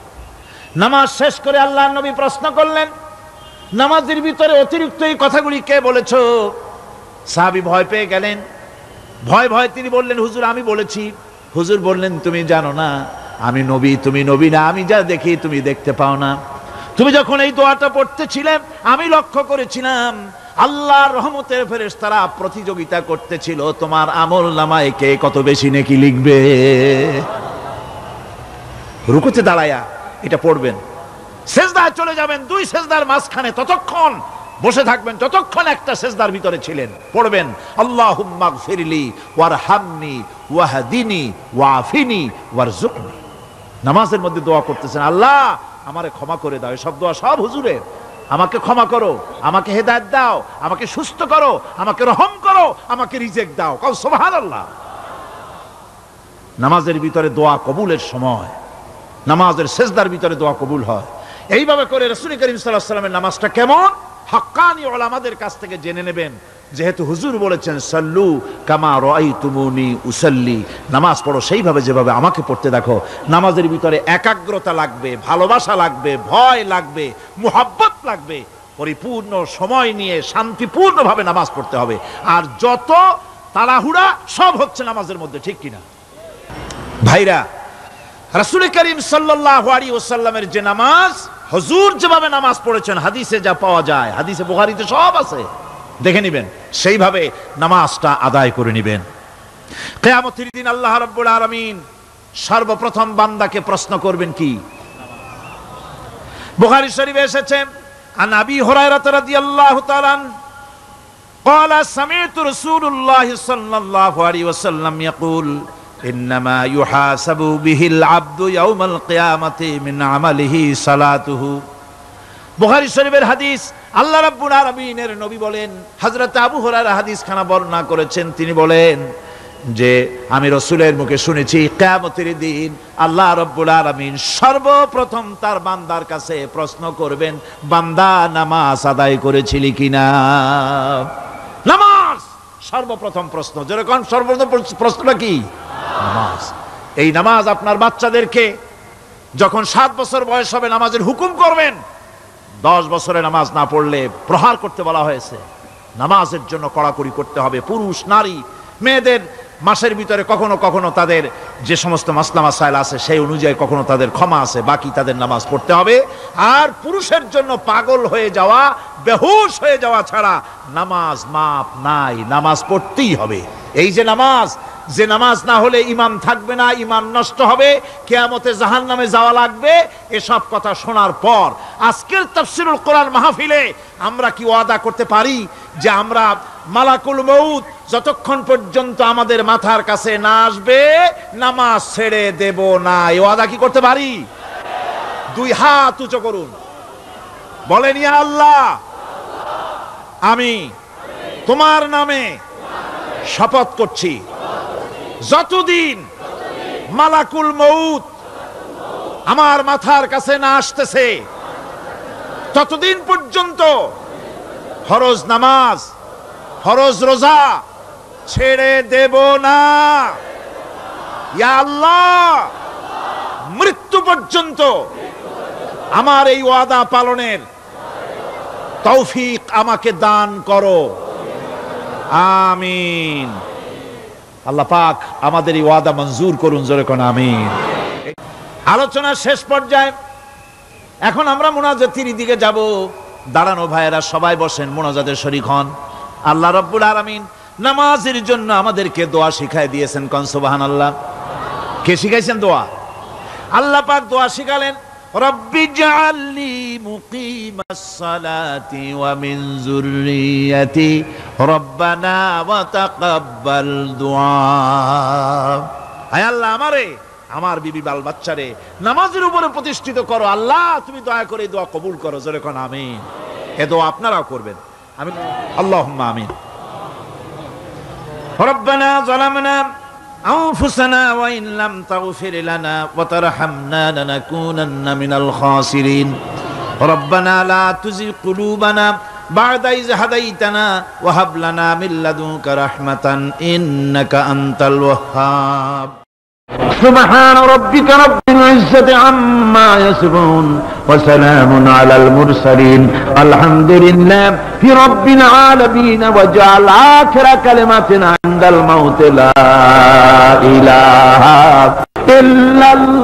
নামাজ শেষ করে আল্লাহর নবী প্রশ্ন করলেন, নামাজের ভিতরে অতিরিক্ত এই কথাগুলি কে বলেছো? সাহাবী ভয় পেয়ে গেলেন। ভয় ভয় তিনি বললেন, হুজুর আমি বলেছি। হুজুর বললেন, তুমি জানো না আমি নবী, তুমি নবী না, আমি যা দেখি তুমি দেখতে পাও না। তুমি যখন এই দোয়াটা পড়তেছিলে আমি লক্ষ্য করেছিলাম আল্লাহর রহমতের ফেরেশতারা প্রতিযোগিতা করতেছিল তোমার আমল নামায় কে কত বেশি নেকি লিখবে। রুকুতে দাঁড়ায়া এটা পড়বেন, সেজদায় চলে যাবেন, দুই সেজদার মাঝখানে ততক্ষণ বসে থাকবেন যতক্ষণ একটা সেজদার ভিতরে ছিলেন। পড়বেন আল্লাহুম্মা গফিরলি ওয়ারহামনি ওয়াহদিনি ওয়াফিনি ওয়ারজুকনি। নামাজের মধ্যে দোয়া করতেছেন, আল্লাহ আমারে ক্ষমা করে দাও। এসব দোয়া সব হুজুরের। আমাকে ক্ষমা করো, আমাকে হেদায়েত দাও, আমাকে সুস্থ করো, আমাকে রহম করো, আমাকে রিজিক দাও। কও সুবহানাল্লাহ। নামাজের ভিতরে দোয়া কবুলের সময়, নামাজের সেজদার ভিতরে দোয়া কবুল হয়। এইভাবে করে রাসূল করিম সাল্লাল্লাহু আলাইহি ওয়াসাল্লামের নামাজটা কেমন হাক্কানি উলামাদের কাছ থেকে জেনে নেবেন। যেহেতু হুজুর বলেছেন সাল্লু কামা রাআইতুমুনি উসাল্লি, নামাজ পড়ো সেইভাবে যেভাবে আমাকে পড়তে দেখো। নামাজের ভিতরে একাগ্রতা লাগবে, ভালোবাসা লাগবে, ভয় লাগবে, মুহাব্বত লাগবে। পরিপূর্ণ সময় নিয়ে শান্তিপূর্ণভাবে নামাজ পড়তে হবে। আর যত তাড়াহুড়া সব হচ্ছে নামাজের মধ্যে, ঠিক কিনা ভাইরা? রাসূল করিম সাল্লাল্লাহু আলাইহি ওয়াসাল্লামের যে নামাজ, হুজুর যেভাবে নামাজ পড়েছেন হাদিসে যা পাওয়া যায়, হাদিসে বুখারীতে সব আছে, দেখে নেবেন, সেইভাবে নামাজটা আদায় করে নেবেন। কিয়ামতের দিন আল্লাহ রাব্বুল আলামিন সর্বপ্রথম বান্দাকে প্রশ্ন করবেন কি? বুখারী শরীফে এসেছে, আন আবি হুরায়রা রাদিয়াল্লাহু তাআলা قال سمعت رسول الله صلى الله عليه وسلم يقول إنما يحاسب به العبد يوم القيامة من عمله صلاته। বুখারী শরীফের হাদিস। আল্লাহ রাব্বুল আলামিনের নবী বলেন, হযরত আবু হুরায়রা হাদিস খানা বর্ণনা করেছেন, তিনি বলেন যে আমি রাসূলের মুখে শুনেছি কিয়ামতের দিন আল্লাহ রাব্বুল আলামিন সর্বপ্রথম তার বান্দার কাছে প্রশ্ন করবেন, বান্দা নামাজ আদায় করেছিলি কিনা? নামাজ সর্বপ্রথম প্রশ্ন। যেরকম সর্বপ্রথম প্রশ্নটা কি? নামাজ। এই নামাজ আপনার বাচ্চাদেরকে যখন 7 বছর বয়স হবে নামাজের হুকুম করবেন। 10 বছরে নামাজ না পড়লে প্রহার করতে বলা হয়েছে। নামাজের জন্য কড়াকড়ি করতে হবে। পুরুষ নারী মেয়েদের মাসের ভিতরে কখনো কখনো তাদের যে সমস্ত মাসলা মাসাইল আছে সেই অনুযায়ী কখনো তাদের ক্ষমা আছে, বাকি তাদের নামাজ পড়তে হবে। আর পুরুষের জন্য পাগল হয়ে যাওয়া, বেহুশ হয়ে যাওয়া ছাড়া নামাজ মাপ নাই, নামাজ পড়তেই হবে। এই যে নামাজ, যে নামাজ না হলে ঈমান থাকবে না, ঈমান নষ্ট হবে, কিয়ামতে জাহান্নামে যাওয়া লাগবে, এসব কথা শোনার পর আজকের তাফসীরুল কোরআন মাহফিলে আমরা কি ওয়াদা করতে পারি যে আমরা মালাকুল মউত যতক্ষণ পর্যন্ত আমাদের মাথার কাছে না আসবে নামাজ ছেড়ে দেব না? এই ওয়াদা কি করতে পারি? দুই হাত উঁচু করুন, বলেন ইয়া আল্লাহ, আমি তোমার নামে শপথ করছি যতদিন মালাকুল মউত আমার মাথার কাছে না আসতেছে ততদিন পর্যন্ত ফরজ নামাজ, ফরজ রোজা ছেড়ে দেব না। ইয়া আল্লাহ, মৃত্যু পর্যন্ত আমার এই ওয়াদা পালনের তৌফিক আমাকে দান করো, আমিন। আল্লাহ পাক আমাদের এই ওয়াদা মঞ্জুর করুন, জোরে কোন আমিন। আলোচনার শেষ পর্যায়ে এখন আমরা মুনাজাতের দিকে যাব। দাঁড়ানো ভাইয়েরা সবাই বসেন, মুনাজাতের শরীক হন। আল্লাহ রাব্বুল আলামিন নামাজের জন্য আমাদেরকে দোয়া শিখাই দিয়েছেন, কোন সুবহানাল্লাহ। কে শিখাইছেন দোয়া? আল্লাহ পাক দোয়া শিখালেন, রব্বি জাআলনি মুকিমাস সালাতি ওয়া মিন যুররিয়াতি রব্বানা ওয়া তাকাব্বাল দুআ। আয় আল্লাহ, আমারে আমার বিবি বাল বাচ্চারে নামাজের উপরে প্রতিষ্ঠিত করো। আল্লাহ তুমি দয়া করে দোয়া কবুল করো, জোরে কোন আমিন। এ দোয়া আপনারাও করবেন, আমিন, আল্লাহুম্মা আমিন। রব্বানা যালামনা أنفسنا وإن لم تغفر لنا وترحمنا لنكونن من الخاسرين ربنا لا تزغ قلوبنا بعد إذ هديتنا وهب لنا من لدنك رحمة إنك أنت الوهاب سبحان ربك رب العزة عما يصفون وسلام على المرسلين الحمد لله رب العالمين وجعل آخر كلمتنا عند الموت لا إله إلا الله